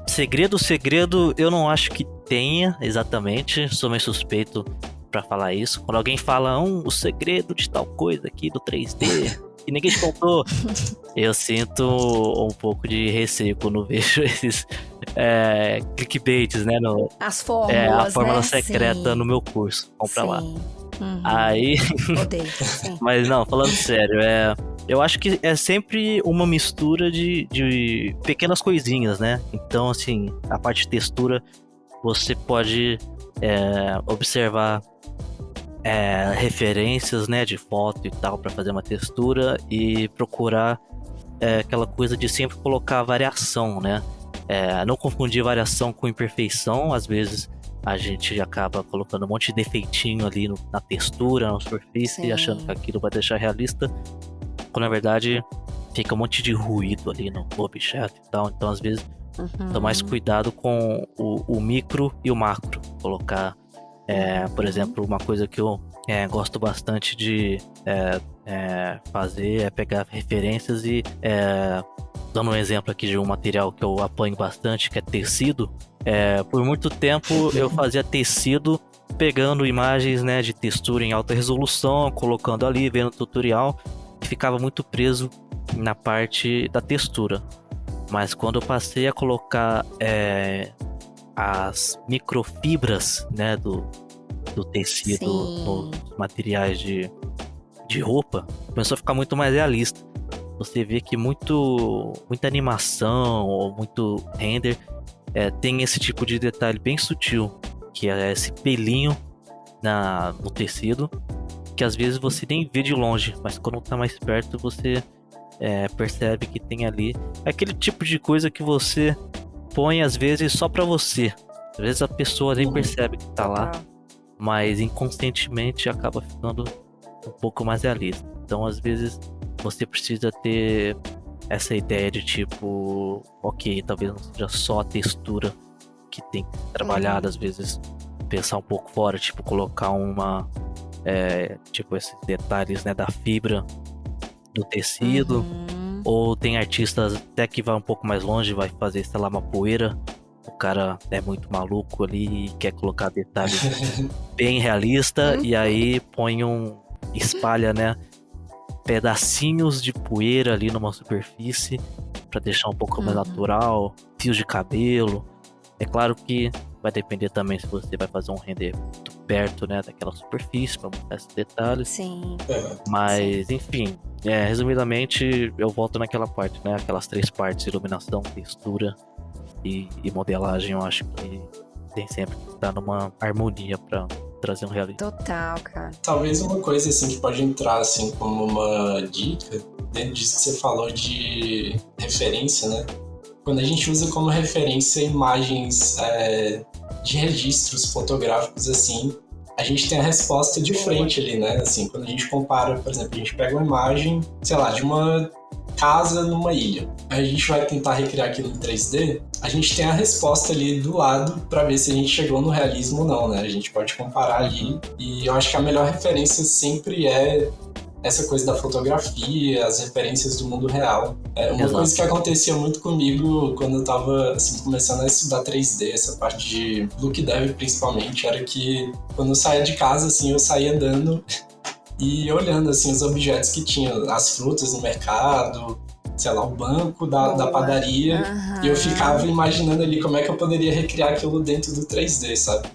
Segredo, eu não acho que tenha exatamente. Sou meio suspeito pra falar isso. Quando alguém fala o segredo de tal coisa aqui do 3D que ninguém te contou, eu sinto um pouco de receio quando vejo esses clickbaits, né? As fórmulas, a fórmula né? secreta. Sim. No meu curso. Compra lá. Aí... Odeio, sim. Mas não, falando sério, eu acho que é sempre uma mistura de pequenas coisinhas, né? Então, assim, a parte de textura, você pode observar referências, né, de foto e tal, para fazer uma textura e procurar aquela coisa de sempre colocar variação, né? Não confundir variação com imperfeição. Às vezes a gente acaba colocando um monte de defeitinho ali na textura, na superfície, Sim. achando que aquilo vai deixar realista, quando na verdade fica um monte de ruído ali no objeto e tal. Então às vezes tomar mais cuidado com o micro e o macro. Colocar, por exemplo, uma coisa que eu gosto bastante de fazer é pegar referências e dando um exemplo aqui de um material que eu apanho bastante, que é tecido. Por muito tempo eu fazia tecido pegando imagens, né, de textura em alta resolução, colocando ali, vendo tutorial, e ficava muito preso na parte da textura. Mas quando eu passei a colocar as microfibras, né, do tecido nos materiais de roupa, começou a ficar muito mais realista. Você vê que muita animação ou muito render tem esse tipo de detalhe bem sutil, que é esse pelinho no tecido, que às vezes você nem vê de longe, mas quando tá mais perto você percebe que tem ali. É aquele tipo de coisa que você põe às vezes só pra você. Às vezes a pessoa nem percebe que tá lá, mas inconscientemente acaba ficando um pouco mais realista. Então às vezes você precisa ter essa ideia de tipo, ok, talvez não seja só a textura que tem que ser trabalhada, às vezes pensar um pouco fora, tipo colocar tipo esses detalhes, né, da fibra do tecido. Ou tem artistas até que vai um pouco mais longe, vai fazer, sei lá, uma poeira. O cara é muito maluco ali e quer colocar detalhes bem realista, e aí espalha, né, pedacinhos de poeira ali numa superfície para deixar um pouco mais natural, fios de cabelo. É claro que vai depender também se você vai fazer um render muito perto, né, daquela superfície para mostrar esses detalhes. Sim. Mas, enfim, resumidamente, eu volto naquela parte, né, aquelas 3 partes: iluminação, textura e modelagem. Eu acho que tem sempre que estar numa harmonia para trazer um realismo. Total, cara. Talvez uma coisa assim que pode entrar assim como uma dica, dentro disso que você falou de referência, né? Quando a gente usa como referência imagens de registros fotográficos assim, a gente tem a resposta de frente ali, né? Assim, quando a gente compara, por exemplo, a gente pega uma imagem, sei lá, de uma casa numa ilha. A gente vai tentar recriar aquilo em 3D, a gente tem a resposta ali do lado para ver se a gente chegou no realismo ou não, né? A gente pode comparar ali, e eu acho que a melhor referência sempre é essa coisa da fotografia, as referências do mundo real. Uma coisa que acontecia muito comigo quando eu tava assim, começando a estudar 3D, essa parte de look dev principalmente, era que quando eu saía de casa, assim, eu saía andando e olhando assim, os objetos que tinham, as frutas no mercado, sei lá, o banco da padaria, e eu ficava imaginando ali como é que eu poderia recriar aquilo dentro do 3D, sabe?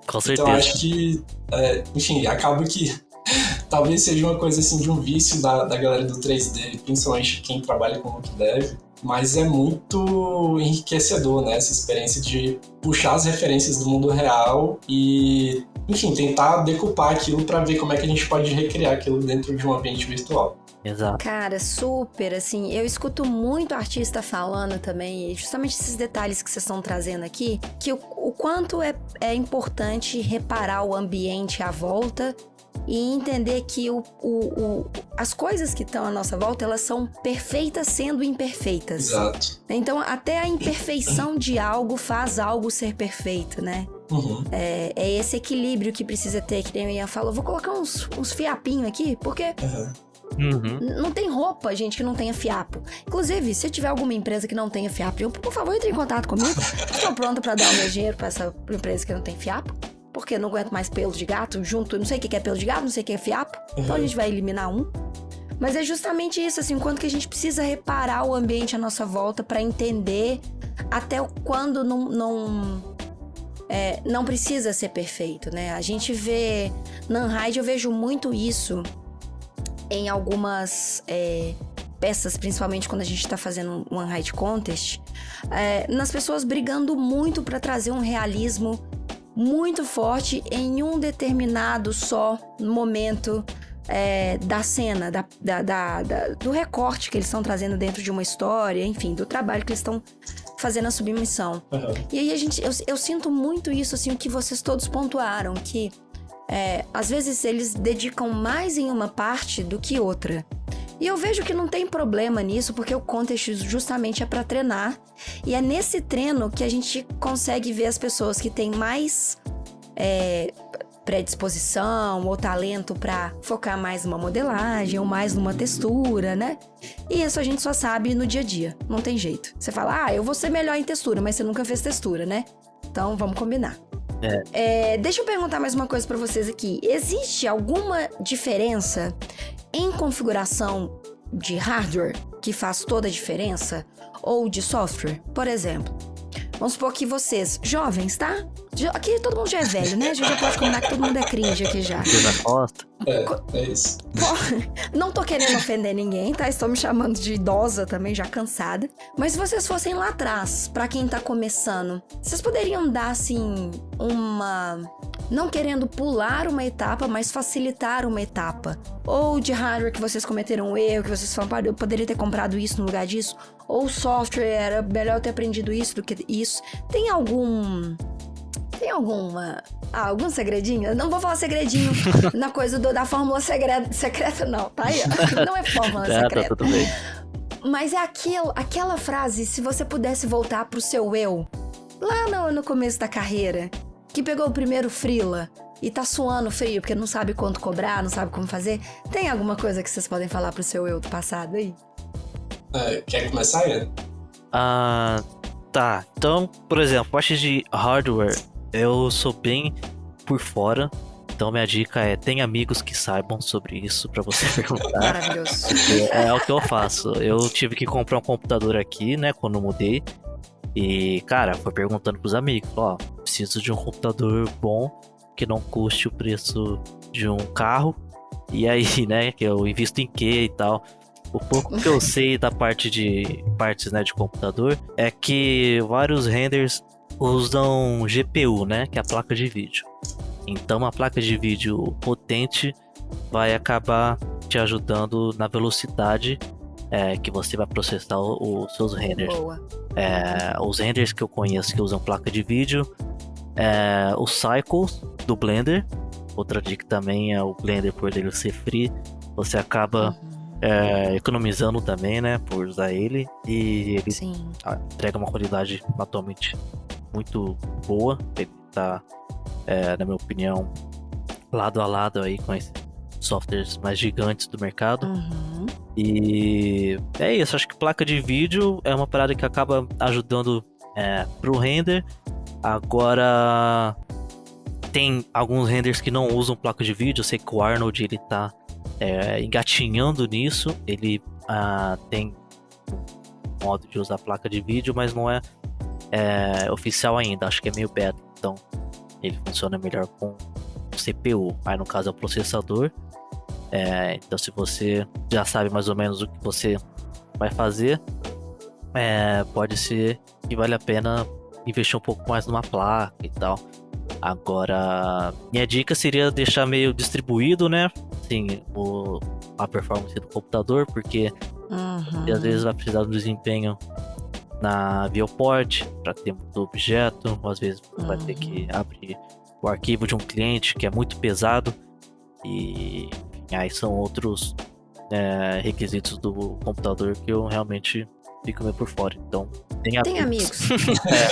Com certeza. Então acho que, enfim, acaba que talvez seja uma coisa assim de um vício da galera do 3D, principalmente quem trabalha com look dev, mas é muito enriquecedor, né? Essa experiência de puxar as referências do mundo real e, enfim, tentar decupar aquilo para ver como é que a gente pode recriar aquilo dentro de um ambiente virtual. Exato. Cara, super, assim, eu escuto muito artista falando também, justamente esses detalhes que vocês estão trazendo aqui, que o quanto é importante reparar o ambiente à volta e entender que as coisas que estão à nossa volta, elas são perfeitas sendo imperfeitas. Exato. Então, até a imperfeição de algo faz algo ser perfeito, né? Uhum. É esse equilíbrio que precisa ter, que nem o Ian falou. Vou colocar uns fiapinhos aqui, porque não tem roupa, gente, que não tenha fiapo. Inclusive, se tiver alguma empresa que não tenha fiapo, por favor, entre em contato comigo. Estou pronta para dar o meu dinheiro para essa empresa que não tem fiapo. Porque eu não aguento mais pelo de gato junto. Não sei o que é pelo de gato, não sei o que é fiapo. Então a gente vai eliminar um. Mas é justamente isso, assim, quanto que a gente precisa reparar o ambiente à nossa volta para entender até quando não precisa ser perfeito, né? A gente vê... Na Unhide eu vejo muito isso em algumas peças, principalmente quando a gente tá fazendo um Unhide Contest, nas pessoas brigando muito para trazer um realismo muito forte em um determinado só momento da cena, do recorte que eles estão trazendo dentro de uma história, enfim, do trabalho que eles estão fazendo a submissão. E aí eu sinto muito isso, assim, o que vocês todos pontuaram, que às vezes eles dedicam mais em uma parte do que outra. E eu vejo que não tem problema nisso, porque o contest justamente é para treinar. E é nesse treino que a gente consegue ver as pessoas que têm mais predisposição ou talento para focar mais numa modelagem ou mais numa textura, né? E isso a gente só sabe no dia a dia, não tem jeito. Você fala, eu vou ser melhor em textura, mas você nunca fez textura, né? Então vamos combinar. Deixa eu perguntar mais uma coisa para vocês aqui. Existe alguma diferença em configuração de hardware que faz toda a diferença? Ou de software? Por exemplo, vamos supor que vocês, jovens, tá? Aqui todo mundo já é velho, né? A gente já pode combinar que todo mundo é cringe aqui já. É isso. Não tô querendo ofender ninguém, tá? Estou me chamando de idosa também, já cansada. Mas se vocês fossem lá atrás, pra quem tá começando, vocês poderiam dar, assim, uma... Não querendo pular uma etapa, mas facilitar uma etapa. Ou de hardware que vocês cometeram um erro, que vocês falaram, eu poderia ter comprado isso no lugar disso. Ou software, era melhor eu ter aprendido isso do que isso. Tem algum segredinho? Eu não vou falar segredinho na coisa da fórmula secreta, não, tá aí? Não é fórmula secreta. Tá tudo bem. Mas é aquela frase, se você pudesse voltar pro seu eu, lá no começo da carreira, que pegou o primeiro freela e tá suando frio porque não sabe quanto cobrar, não sabe como fazer. Tem alguma coisa que vocês podem falar pro seu eu do passado aí? Quer começar, Ian? Tá. Então, por exemplo, parte de hardware, eu sou bem por fora. Então, minha dica é: tenha amigos que saibam sobre isso pra você perguntar. Maravilhoso. É o que eu faço. Eu tive que comprar um computador aqui, né, quando mudei. E, cara, foi perguntando pros amigos, preciso de um computador bom que não custe o preço de um carro. E aí, né, que eu invisto em quê e tal. O pouco que eu sei da parte de partes, né, de computador é que vários renders usam GPU, né, que é a placa de vídeo. Então, uma placa de vídeo potente vai acabar te ajudando na velocidade que você vai processar os seus renders. Boa. Os renders que eu conheço que usam placa de vídeo, os cycles do Blender. Outra dica também é o Blender, por ele ser free, você acaba economizando também, né, por usar ele. E ele entrega uma qualidade atualmente muito boa. Ele tá, na minha opinião, lado a lado aí com esses softwares mais gigantes do mercado. E é isso, acho que placa de vídeo é uma parada que acaba ajudando pro render. Agora, tem alguns renders que não usam placa de vídeo. Eu sei que o Arnold, ele tá engatinhando nisso. Ele tem um modo de usar placa de vídeo, mas não é oficial ainda, acho que é meio beta. Então, ele funciona melhor com CPU, aí no caso é o processador. Então, se você já sabe mais ou menos o que você vai fazer, pode ser que vale a pena investir um pouco mais numa placa e tal. Agora, minha dica seria deixar meio distribuído, né? Assim, a performance do computador, porque você às vezes vai precisar do desempenho na viewport para ter muito objeto, ou às vezes você vai ter que abrir o arquivo de um cliente que é muito pesado. E aí são outros requisitos do computador que eu realmente fico meio por fora. Então, tem amigos.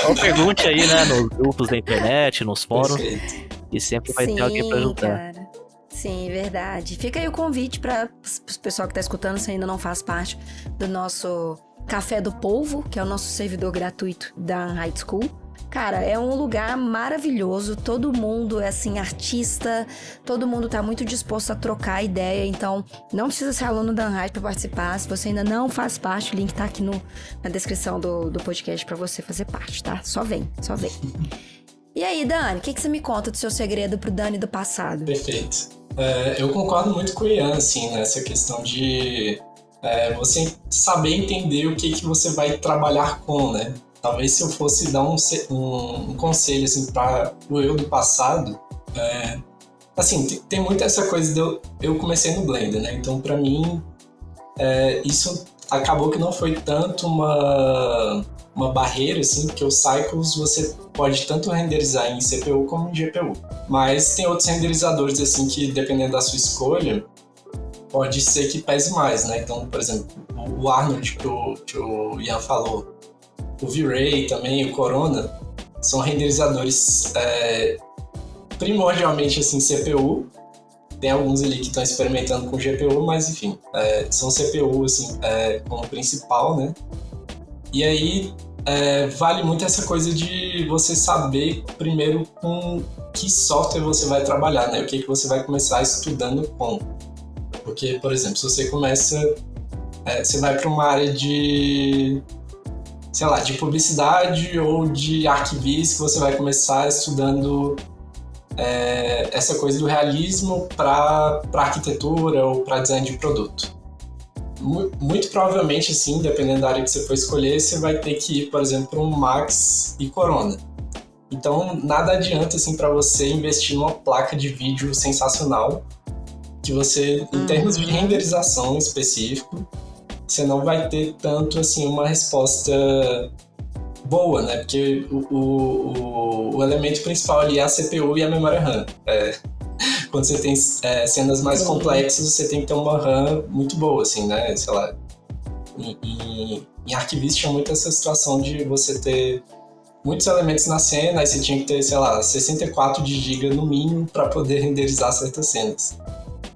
Ou pergunte aí, né, nos grupos da internet, nos fóruns. Perfeito. E sempre vai ter alguém pra ajudar. Cara. Sim, verdade. Fica aí o convite para o pessoal que tá escutando, se ainda não faz parte do nosso Café do Polvo, que é o nosso servidor gratuito da Unhide School. Cara, é um lugar maravilhoso, todo mundo é assim, artista, todo mundo tá muito disposto a trocar ideia, então não precisa ser aluno da Unhide pra participar. Se você ainda não faz parte, o link tá aqui na descrição do podcast pra você fazer parte, tá? Só vem. E aí, Dani, o que você me conta do seu segredo pro Dani do passado? Perfeito. Eu concordo muito com o Ian, assim, nessa questão de você saber entender o que você vai trabalhar com, né? Talvez se eu fosse dar um conselho assim, para o eu do passado, assim, tem muito essa coisa de eu comecei no Blender, né? Então, para mim, isso acabou que não foi tanto uma barreira, assim, porque os cycles você pode tanto renderizar em CPU como em GPU. Mas tem outros renderizadores, assim, que dependendo da sua escolha, pode ser que pese mais, né? Então, por exemplo, o Arnold que o Ian falou, o V-Ray também, o Corona, são renderizadores primordialmente assim, CPU. Tem alguns ali que estão experimentando com GPU, mas enfim, são CPU assim, como principal, né? E aí vale muito essa coisa de você saber primeiro com que software você vai trabalhar, né? O que você vai começar estudando com. Porque, por exemplo, se você começa... você vai para uma área de... sei lá, de publicidade ou de arquivis, que você vai começar estudando essa coisa do realismo para arquitetura ou para design de produto. Muito provavelmente, assim, dependendo da área que você for escolher, você vai ter que ir, por exemplo, para um Max e Corona. Então, nada adianta, assim, para você investir numa placa de vídeo sensacional, que você, em termos de renderização específico, você não vai ter tanto, assim, uma resposta boa, né? Porque o elemento principal ali é a CPU e a memória RAM. Quando você tem cenas mais complexas, você tem que ter uma RAM muito boa, assim, né? Sei lá, em Arquivist tinha muito essa situação de você ter muitos elementos na cena, aí você tinha que ter, sei lá, 64 de GB no mínimo para poder renderizar certas cenas.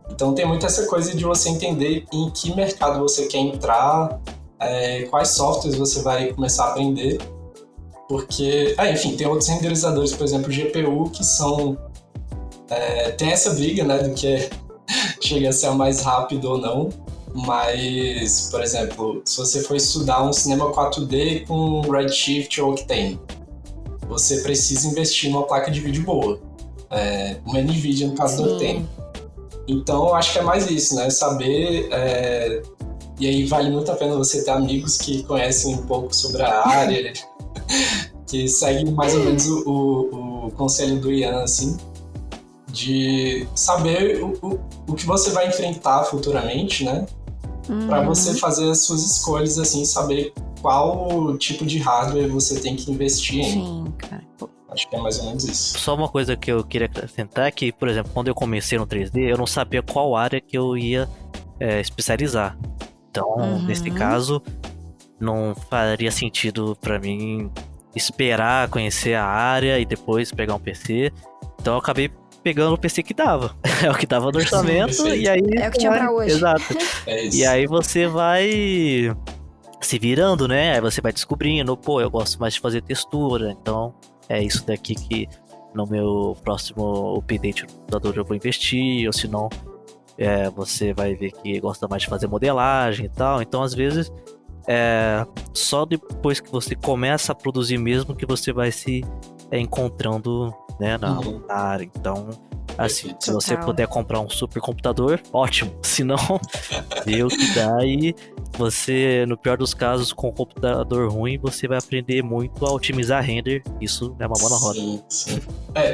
Então tem muito essa coisa de você entender em que mercado você quer entrar, quais softwares você vai começar a aprender, porque, enfim, tem outros renderizadores, por exemplo, GPU, que são... tem essa briga, né, do que chega a ser mais rápido ou não, mas, por exemplo, se você for estudar um cinema 4D com Redshift ou Octane, você precisa investir numa placa de vídeo boa, uma NVIDIA no caso do Octane. Então, eu acho que é mais isso, né, saber... e aí vale muito a pena você ter amigos que conhecem um pouco sobre a área, que seguem mais ou menos o conselho do Ian, assim, de saber o que você vai enfrentar futuramente, né? Para você fazer as suas escolhas, assim, saber qual tipo de hardware você tem que investir em. Sim, cara. Acho que é mais ou menos isso. Só uma coisa que eu queria acrescentar é que, por exemplo, quando eu comecei no 3D, eu não sabia qual área que eu ia especializar. Então, nesse caso, não faria sentido para mim esperar conhecer a área e depois pegar um PC. Então eu acabei pegando o PC que dava. É o que dava no orçamento. Sim, e aí é o que tinha pra hoje. Exato. É isso. E aí você vai se virando, né? Aí você vai descobrindo, pô, eu gosto mais de fazer textura, então é isso daqui que no meu próximo update do computador eu vou investir, ou se não, você vai ver que gosta mais de fazer modelagem e tal. Então, às vezes, só depois que você começa a produzir mesmo que você vai se encontrando, né, na área. Então, assim, se você puder comprar um super computador, ótimo. Se não, vê o que dá e você, no pior dos casos, com um computador ruim, você vai aprender muito a otimizar render. Isso é uma boa roda. Sim.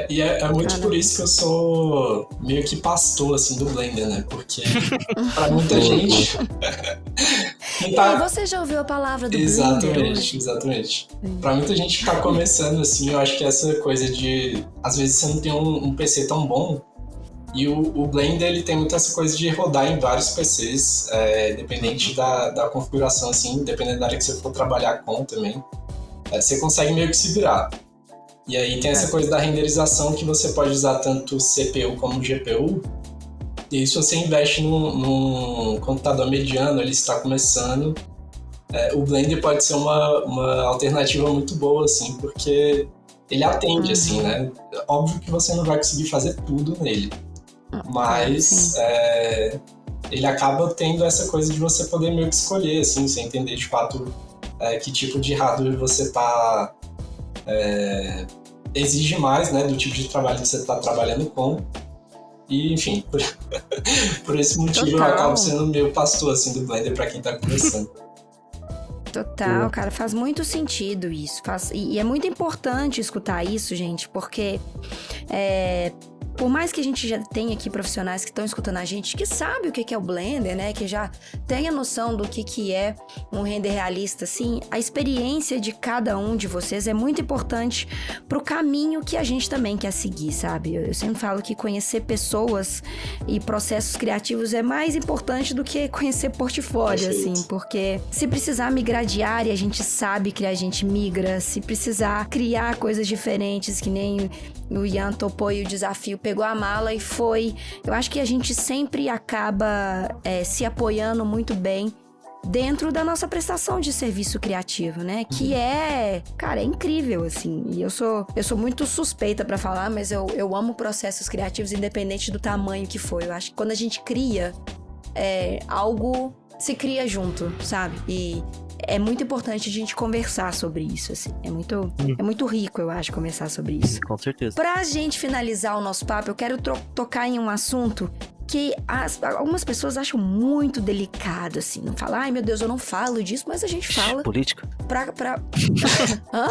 E é muito por isso que eu sou meio que pastor, assim, do Blender, né? Porque pra muita gente... E você já ouviu a palavra do Blender? Exatamente. Pra muita gente que tá começando, assim, eu acho que essa coisa de... Às vezes você não tem um PC tão bom, e o Blender, ele tem muito essa coisa de rodar em vários PCs, dependente da configuração, assim, dependendo da área que você for trabalhar com também. Você consegue meio que se virar. E aí tem essa coisa da renderização que você pode usar tanto CPU como GPU. E aí se você investe num computador mediano, ele está começando, o Blender pode ser uma alternativa muito boa, assim, porque ele atende, assim, né? Óbvio que você não vai conseguir fazer tudo nele. Mas ele acaba tendo essa coisa de você poder meio que escolher, assim, você entender de fato que tipo de hardware você tá... exige mais, né, do tipo de trabalho que você tá trabalhando com. E, enfim, por esse motivo eu acabo sendo meio pastor, assim, do Blender pra quem tá começando. Total, cara, faz muito sentido isso. E é muito importante escutar isso, gente, porque por mais que a gente já tenha aqui profissionais que estão escutando a gente, que sabe o que é o Blender, né? Que já tem a noção do que é um render realista, assim, a experiência de cada um de vocês é muito importante pro caminho que a gente também quer seguir, sabe? Eu sempre falo que conhecer pessoas e processos criativos é mais importante do que conhecer portfólio, assim, porque se precisar migrar de área, a gente sabe que a gente migra, se precisar criar coisas diferentes, que nem o Ian topou e o desafio pegou a mala e foi. Eu acho que a gente sempre acaba se apoiando muito bem dentro da nossa prestação de serviço criativo, né? Que cara, é incrível, assim. E eu sou muito suspeita pra falar, mas eu amo processos criativos independente do tamanho que for. Eu acho que quando a gente cria, algo se cria junto, sabe? E é muito importante a gente conversar sobre isso, assim. É muito rico, eu acho, conversar sobre isso. Com certeza. Pra gente finalizar o nosso papo, eu quero tocar em um assunto que algumas pessoas acham muito delicado, assim. Não falam, ai meu Deus, eu não falo disso, mas a gente fala. Política? Hã?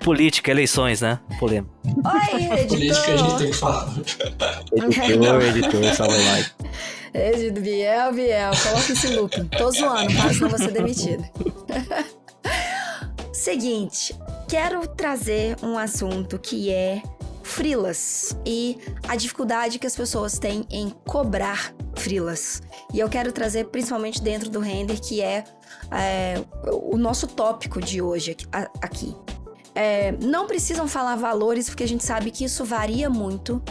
Política, eleições, né? Polêmica. Oi, editor! Política a gente tem que falar. Editor, salve like. Biel, coloca esse loop. Tô zoando, para, senão vou ser demitido. Seguinte, quero trazer um assunto que é freelas e a dificuldade que as pessoas têm em cobrar freelas. E eu quero trazer principalmente dentro do render, que é o nosso tópico de hoje aqui. Não precisam falar valores, porque a gente sabe que isso varia muito,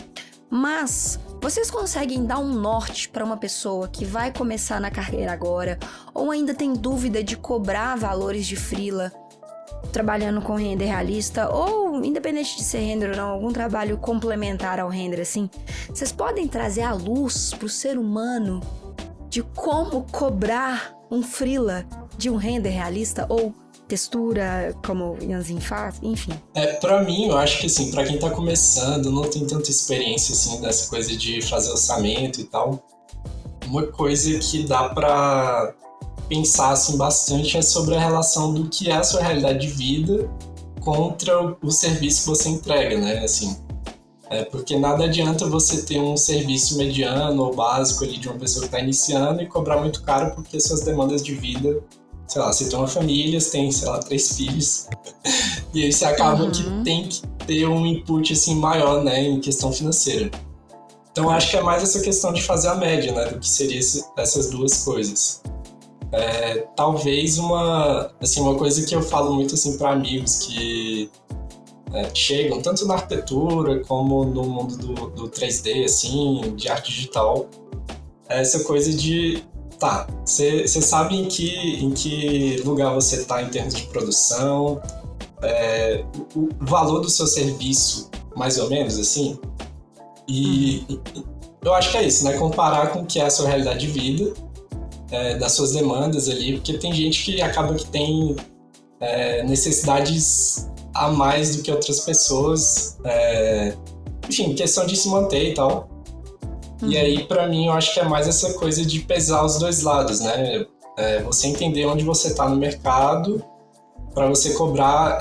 mas vocês conseguem dar um norte para uma pessoa que vai começar na carreira agora, ou ainda tem dúvida de cobrar valores de freela, trabalhando com render realista, ou independente de ser render ou não, algum trabalho complementar ao render, assim, vocês podem trazer à luz pro ser humano de como cobrar um freela de um render realista, ou textura, como o Ianzinho faz, enfim. Pra mim, eu acho que assim, pra quem tá começando, não tem tanta experiência assim dessa coisa de fazer orçamento e tal, uma coisa que dá pra pensar assim, bastante é sobre a relação do que é a sua realidade de vida contra o serviço que você entrega, né? Assim, porque nada adianta você ter um serviço mediano ou básico ali de uma pessoa que está iniciando e cobrar muito caro porque suas demandas de vida, sei lá, você tem uma família, você tem, sei lá, 3 filhos, e aí você acaba que tem que ter um input assim, maior, né, em questão financeira. Então, eu acho que é mais essa questão de fazer a média, né, do que seria essas duas coisas. Talvez uma coisa que eu falo muito assim para amigos que chegam tanto na arquitetura como no mundo do 3D, assim, de arte digital, essa coisa de você sabe em que lugar você está em termos de produção, o valor do seu serviço, mais ou menos, assim, e eu acho que é isso, né, comparar com o que é a sua realidade de vida, das suas demandas ali, porque tem gente que acaba que tem necessidades a mais do que outras pessoas, enfim, questão de se manter e tal. E aí, pra mim, eu acho que é mais essa coisa de pesar os dois lados, né? Você entender onde você tá no mercado para você cobrar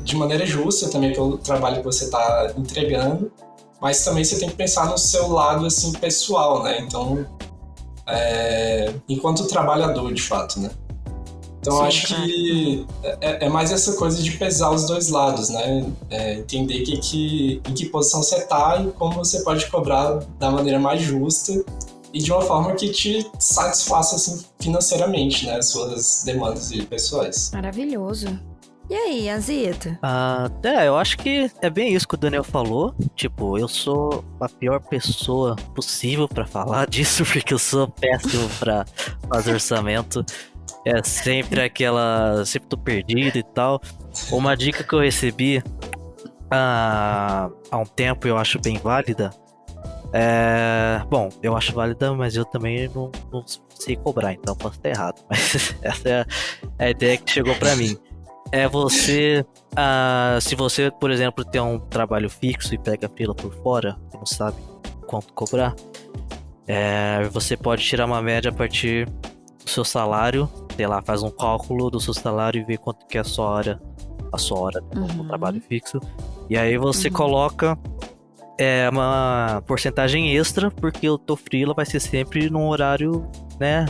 de maneira justa também pelo trabalho que você tá entregando, mas também você tem que pensar no seu lado, assim, pessoal, né? Então, enquanto trabalhador, de fato, né? Então, sim, acho que é mais essa coisa de pesar os dois lados, né? Entender em que posição você tá e como você pode cobrar da maneira mais justa e de uma forma que te satisfaça, assim, financeiramente, né? As suas demandas pessoais. Maravilhoso. E aí, Azita? Eu acho que é bem isso que o Daniel falou. Tipo, eu sou a pior pessoa possível pra falar disso, porque eu sou péssimo pra fazer orçamento. Sempre sempre tô perdido e tal. Uma dica que eu recebi há um tempo, eu acho bem válida. Bom, eu acho válida, mas eu também não sei cobrar, então posso estar errado. Mas essa é a ideia que chegou pra mim. Você, se você, por exemplo, tem um trabalho fixo e pega freela por fora, e não sabe quanto cobrar, você pode tirar uma média a partir do seu salário, sei lá, faz um cálculo do seu salário e vê quanto que é a sua hora no trabalho fixo. E aí você coloca uma porcentagem extra, porque o teu freela vai ser sempre num horário, né?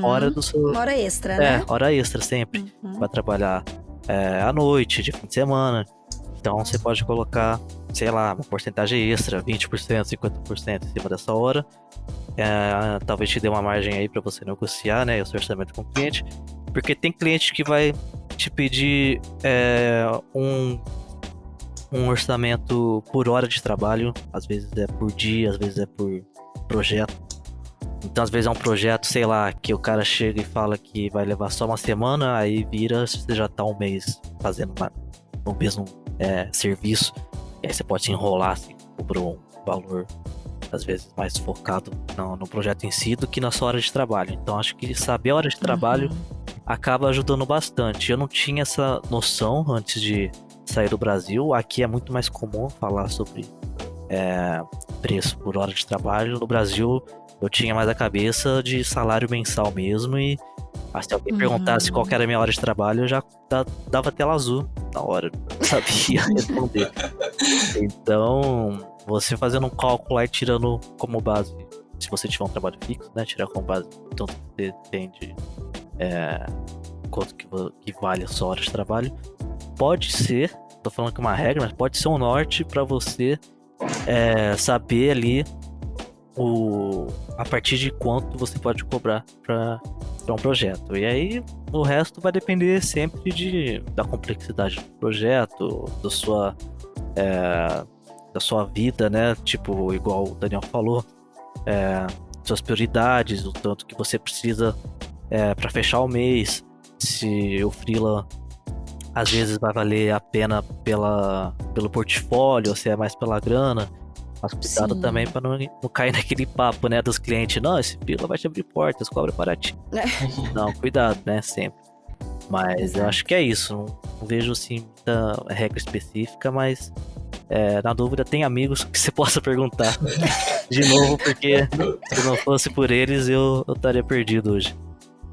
Hora do seu... Hora extra, né? Hora extra sempre. Vai trabalhar à noite, de fim de semana. Então você pode colocar, sei lá, uma porcentagem extra, 20%, 50% em cima dessa hora. Talvez te dê uma margem aí pra você negociar, né, o seu orçamento com o cliente. Porque tem cliente que vai te pedir um orçamento por hora de trabalho. Às vezes é por dia, às vezes é por projeto. Então, às vezes é um projeto, sei lá, que o cara chega e fala que vai levar só uma semana, aí vira, você já tá um mês fazendo o mesmo serviço, e aí você pode se enrolar, assim, cobrou um valor, às vezes, mais focado no projeto em si do que na sua hora de trabalho. Então, acho que saber a hora de trabalho acaba ajudando bastante. Eu não tinha essa noção antes de sair do Brasil. Aqui é muito mais comum falar sobre preço por hora de trabalho. No Brasil, eu tinha mais a cabeça de salário mensal mesmo. E se alguém perguntasse qual que era a minha hora de trabalho, eu já dava tela azul na hora. Não sabia responder. Então, você fazendo um cálculo aí, tirando como base, se você tiver um trabalho fixo, né? Tirar como base, então depende quanto que vale a sua hora de trabalho. Pode ser, tô falando que é uma regra, mas pode ser um norte para você saber ali a partir de quanto você pode cobrar para um projeto. E aí o resto vai depender sempre da complexidade do projeto, da sua vida, né? Tipo, igual o Daniel falou, suas prioridades, o tanto que você precisa para fechar o mês. Se o freela às vezes vai valer a pena pelo portfólio, ou se é mais pela grana. Mas cuidado também para não cair naquele papo, né, dos clientes. Não, esse freela vai te abrir portas, cobra baratinho. Não, cuidado, né, sempre. Mas eu acho que é isso. Não vejo, assim, muita regra específica, mas na dúvida tem amigos que você possa perguntar de novo, porque se não fosse por eles, eu estaria perdido hoje.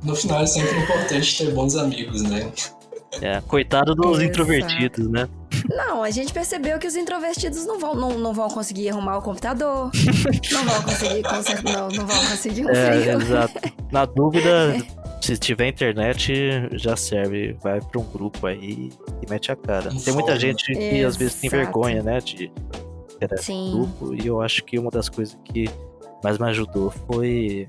No final é sempre importante ter bons amigos, né? Coitado dos introvertidos, né? Não, a gente percebeu que os introvertidos não vão conseguir arrumar o computador, não vão conseguir consertar, não vão conseguir um frio. Exato. Na dúvida, se tiver internet, já serve. Vai para um grupo aí e mete a cara. Tem muita gente que às vezes tem vergonha, né, de interagir no grupo. E eu acho que uma das coisas que mais me ajudou foi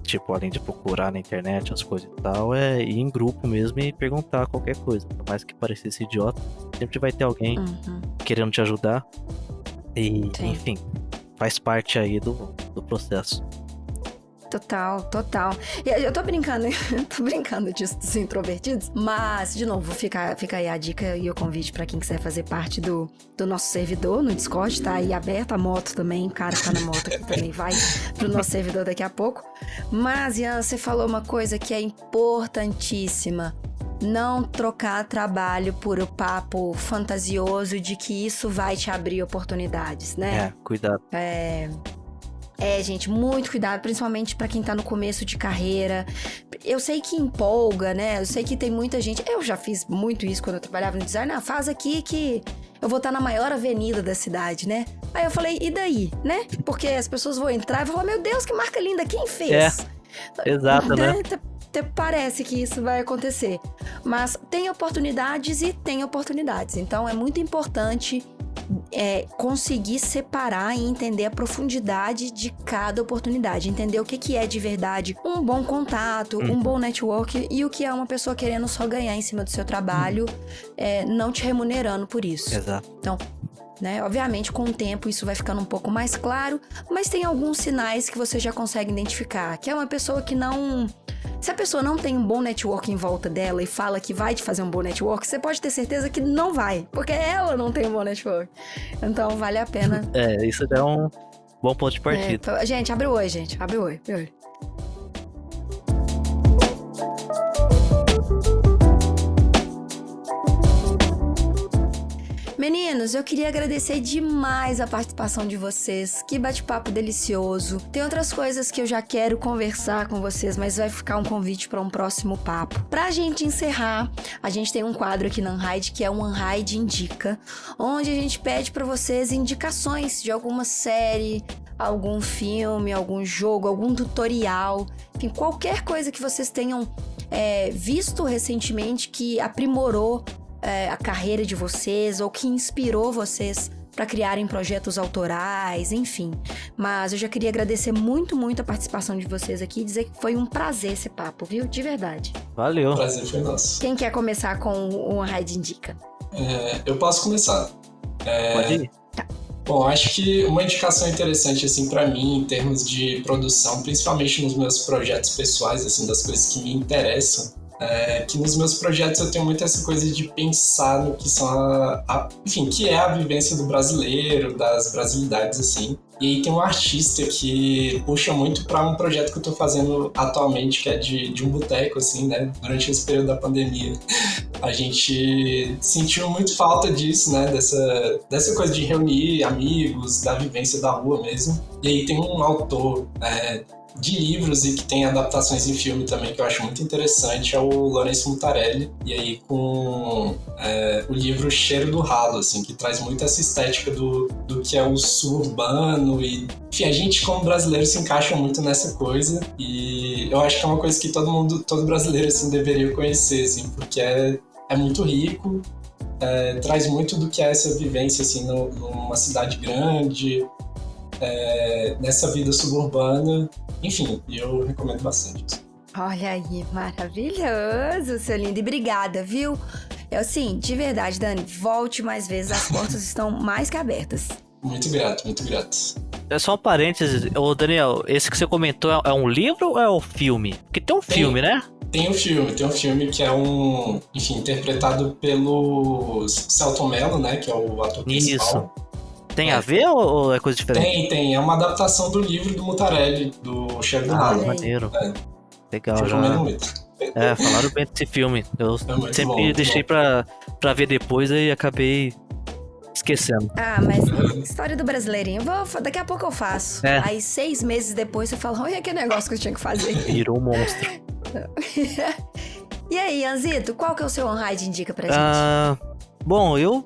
tipo, além de procurar na internet as coisas e tal, ir em grupo mesmo e perguntar qualquer coisa. Por mais que parecesse idiota, sempre vai ter alguém querendo te ajudar. E, enfim, faz parte aí do processo. Total. Eu tô brincando disso dos introvertidos, mas, de novo, fica aí a dica e o convite pra quem quiser fazer parte do nosso servidor no Discord, tá aí aberto, a moto também, o cara que tá na moto aqui também vai pro nosso servidor daqui a pouco. Mas, Ian, você falou uma coisa que é importantíssima. Não trocar trabalho por o papo fantasioso de que isso vai te abrir oportunidades, né? Cuidado. Gente, muito cuidado, principalmente pra quem tá no começo de carreira. Eu sei que empolga, né? Eu sei que tem muita gente... Eu já fiz muito isso quando eu trabalhava no design. Faz aqui que eu vou estar na maior avenida da cidade, né? Aí eu falei, e daí, né? Porque as pessoas vão entrar e vão falar, meu Deus, que marca linda, quem fez? Exato, né? Até parece que isso vai acontecer. Mas tem oportunidades e tem oportunidades. Então é muito importante... conseguir separar e entender a profundidade de cada oportunidade, entender o que é de verdade um bom contato, um bom network e o que é uma pessoa querendo só ganhar em cima do seu trabalho, não te remunerando por isso. Exato. Então, né, obviamente com o tempo isso vai ficando um pouco mais claro, mas tem alguns sinais que você já consegue identificar, que é uma pessoa que não... Se a pessoa não tem um bom network em volta dela e fala que vai te fazer um bom network, você pode ter certeza que não vai, porque ela não tem um bom network. Então, vale a pena. Isso é um bom ponto de partida. Gente, abre o olho, gente. Abre o olho. Meninos, eu queria agradecer demais a participação de vocês. Que bate-papo delicioso. Tem outras coisas que eu já quero conversar com vocês, mas vai ficar um convite para um próximo papo. Pra gente encerrar, a gente tem um quadro aqui na Unhide que é o Unhide Indica, onde a gente pede para vocês indicações de alguma série, algum filme, algum jogo, algum tutorial, enfim, qualquer coisa que vocês tenham visto recentemente que aprimorou a carreira de vocês ou que inspirou vocês para criarem projetos autorais, enfim. Mas eu já queria agradecer muito, muito a participação de vocês aqui e dizer que foi um prazer esse papo, viu? De verdade. Valeu. O prazer foi nosso. Quem quer começar com o Unhide Indica? Eu posso começar. Pode ir. Tá. Bom, acho que uma indicação interessante, assim, para mim, em termos de produção, principalmente nos meus projetos pessoais, assim, das coisas que me interessam, que nos meus projetos eu tenho muito essa coisa de pensar no que são enfim, que é a vivência do brasileiro, das brasilidades, assim. E aí tem um artista que puxa muito para um projeto que eu tô fazendo atualmente, que é de um boteco, assim, né? Durante esse período da pandemia. A gente sentiu muito falta disso, né? Dessa coisa de reunir amigos, da vivência da rua mesmo. E aí tem um autor de livros e que tem adaptações em filme também, que eu acho muito interessante, é o Lourenço Mutarelli. E aí com o livro Cheiro do Ralo, assim, que traz muito essa estética do que é o suburbano. E, enfim, a gente como brasileiro se encaixa muito nessa coisa. E eu acho que é uma coisa que todo brasileiro, assim, deveria conhecer, assim, porque é muito rico, traz muito do que é essa vivência, assim, numa cidade grande, nessa vida suburbana. Enfim, eu recomendo bastante. Olha aí, maravilhoso, seu lindo. E obrigada, viu? Assim, de verdade, Dani, volte mais vezes, as portas estão mais que abertas. Muito grato, muito grato. É só um parênteses, ô Daniel, esse que você comentou é um livro ou é um filme? Porque tem um filme, né? Tem um filme que é enfim, interpretado pelo Selton Mello, né, que é o ator principal. Isso. Tem a ver ou é coisa diferente? Tem. É uma adaptação do livro do Mutarelli, do Cheiro do Ralo. Maneiro. Legal, eu recomendo muito. Falaram bem desse filme. Eu sempre bom, deixei pra ver depois e acabei esquecendo. Mas história do brasileirinho, daqui a pouco eu faço. Aí 6 meses depois você fala, olha que negócio que eu tinha que fazer. Virou um monstro. E aí, Anzito, qual que é o seu on-ride indica pra gente? Bom, eu,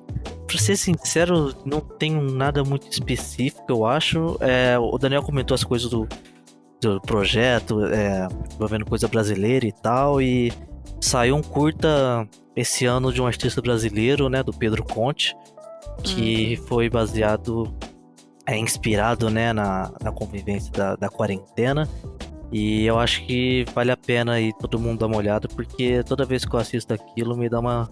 pra ser sincero, não tenho nada muito específico, eu acho. O Daniel comentou as coisas do projeto, envolvendo coisa brasileira e tal, e saiu um curta esse ano de um artista brasileiro, né, do Pedro Conte, que foi baseado, inspirado, né, na convivência da quarentena. E eu acho que vale a pena aí todo mundo dar uma olhada, porque toda vez que eu assisto aquilo me dá uma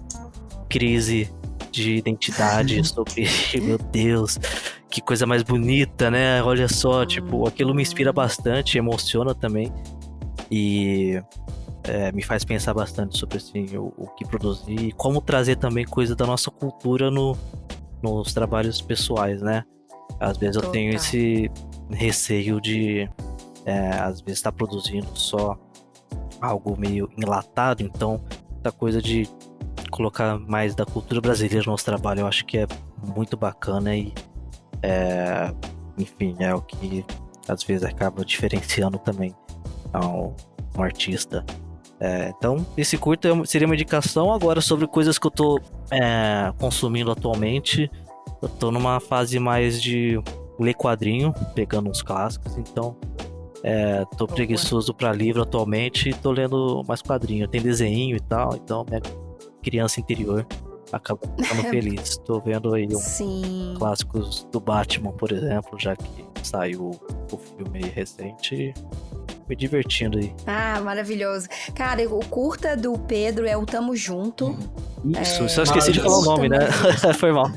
crise de identidade sobre, meu Deus, que coisa mais bonita, né? Olha só, tipo, aquilo me inspira bastante, emociona também e me faz pensar bastante sobre assim, o que produzir e como trazer também coisa da nossa cultura nos trabalhos pessoais, né? Às vezes eu tenho esse receio de às vezes estar produzindo só algo meio enlatado, então essa coisa de colocar mais da cultura brasileira no nosso trabalho eu acho que é muito bacana e enfim, é o que às vezes acaba diferenciando também um artista. Então esse curta seria uma indicação. Agora sobre coisas que eu tô consumindo atualmente, eu tô numa fase mais de ler quadrinho, pegando uns clássicos, então tô preguiçoso pra livro atualmente e tô lendo mais quadrinho. Tem desenho e tal, então minha criança interior acaba ficando feliz. Tô vendo aí clássicos do Batman, por exemplo, já que saiu o filme recente, me divertindo aí. Maravilhoso. Cara, o curta do Pedro é o Tamo Junto. Isso, só esqueci de falar o nome, né? Foi mal.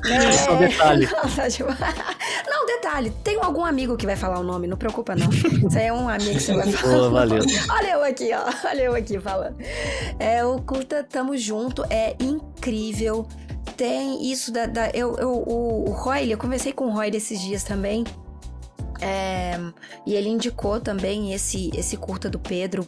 Só um detalhe. Não, detalhe. Tem algum amigo que vai falar o nome, não preocupa não. Isso aí é um amigo que você vai falar. Boa, valeu. Olha eu aqui, ó. Olha eu aqui falando. O curta Tamo Junto é incrível. Tem isso o Roy, eu conversei com o Roy esses dias também. E ele indicou também esse curta do Pedro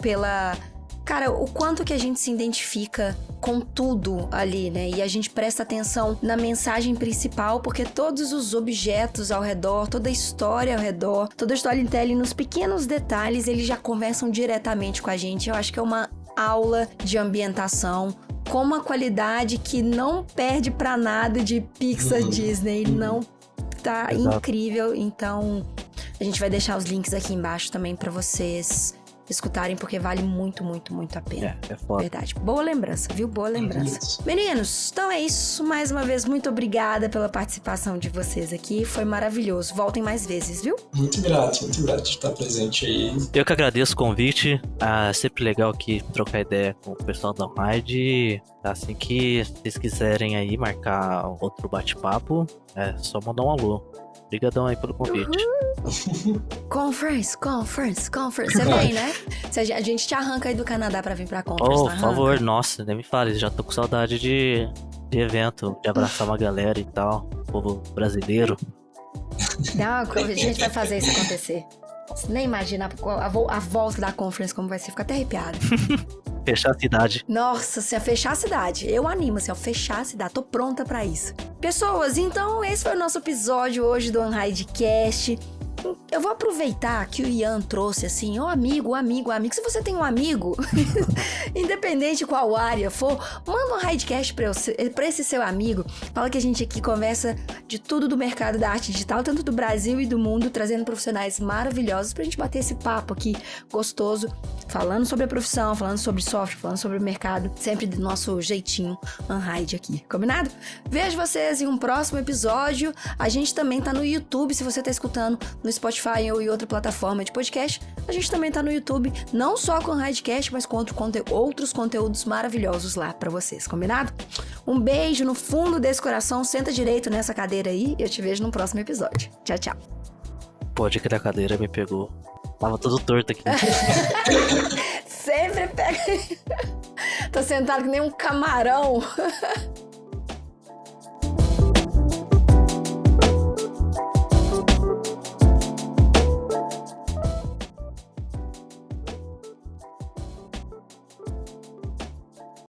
pela... Cara, o quanto que a gente se identifica com tudo ali, né? E a gente presta atenção na mensagem principal, porque todos os objetos ao redor, toda a história ao redor, toda a storytelling, nos pequenos detalhes, eles já conversam diretamente com a gente. Eu acho que é uma aula de ambientação com uma qualidade que não perde pra nada de Pixar, Disney. Não tá incrível. Então, a gente vai deixar os links aqui embaixo também pra vocês escutarem, porque vale muito, muito, muito a pena. É foda. Verdade. Boa lembrança, viu? Boa lembrança. Meninos, então é isso. Mais uma vez, muito obrigada pela participação de vocês aqui. Foi maravilhoso. Voltem mais vezes, viu? Muito grato de estar presente aí. Eu que agradeço o convite. É sempre legal aqui trocar ideia com o pessoal da Ride. Assim que vocês quiserem aí marcar outro bate-papo, é só mandar um alô. Obrigadão aí pelo convite. Conference. Você vem, né? A gente te arranca aí do Canadá pra vir pra Conference. Por favor, nossa, nem me fale, já tô com saudade de evento, de abraçar uma galera e tal, povo brasileiro. Não, a gente vai fazer isso acontecer. Você nem imagina a volta da Conference como vai ser, fica até arrepiado. Fechar a cidade. Nossa, se fechar a cidade. Eu animo, assim, fechar a cidade. Tô pronta pra isso. Pessoas, então esse foi o nosso episódio hoje do Unhidecast. Eu vou aproveitar que o Ian trouxe assim, amigo. Se você tem um amigo, independente qual área for, manda um Unhidecast pra esse seu amigo. Fala que a gente aqui conversa de tudo do mercado da arte digital, tanto do Brasil e do mundo, trazendo profissionais maravilhosos pra gente bater esse papo aqui gostoso, falando sobre a profissão, falando sobre software, falando sobre o mercado, sempre do nosso jeitinho Unhide aqui, combinado? Vejo vocês em um próximo episódio. A gente também tá no YouTube, se você tá escutando no Spotify ou em outra plataforma de podcast, a gente também tá no YouTube, não só com o Unhidecast, mas com outros conteúdos maravilhosos lá pra vocês, combinado? Um beijo no fundo desse coração, senta direito nessa cadeira aí e eu te vejo no próximo episódio. Tchau, tchau. Pode que a cadeira me pegou. Tava todo torto aqui. Sempre pega. Tô sentado que nem um camarão.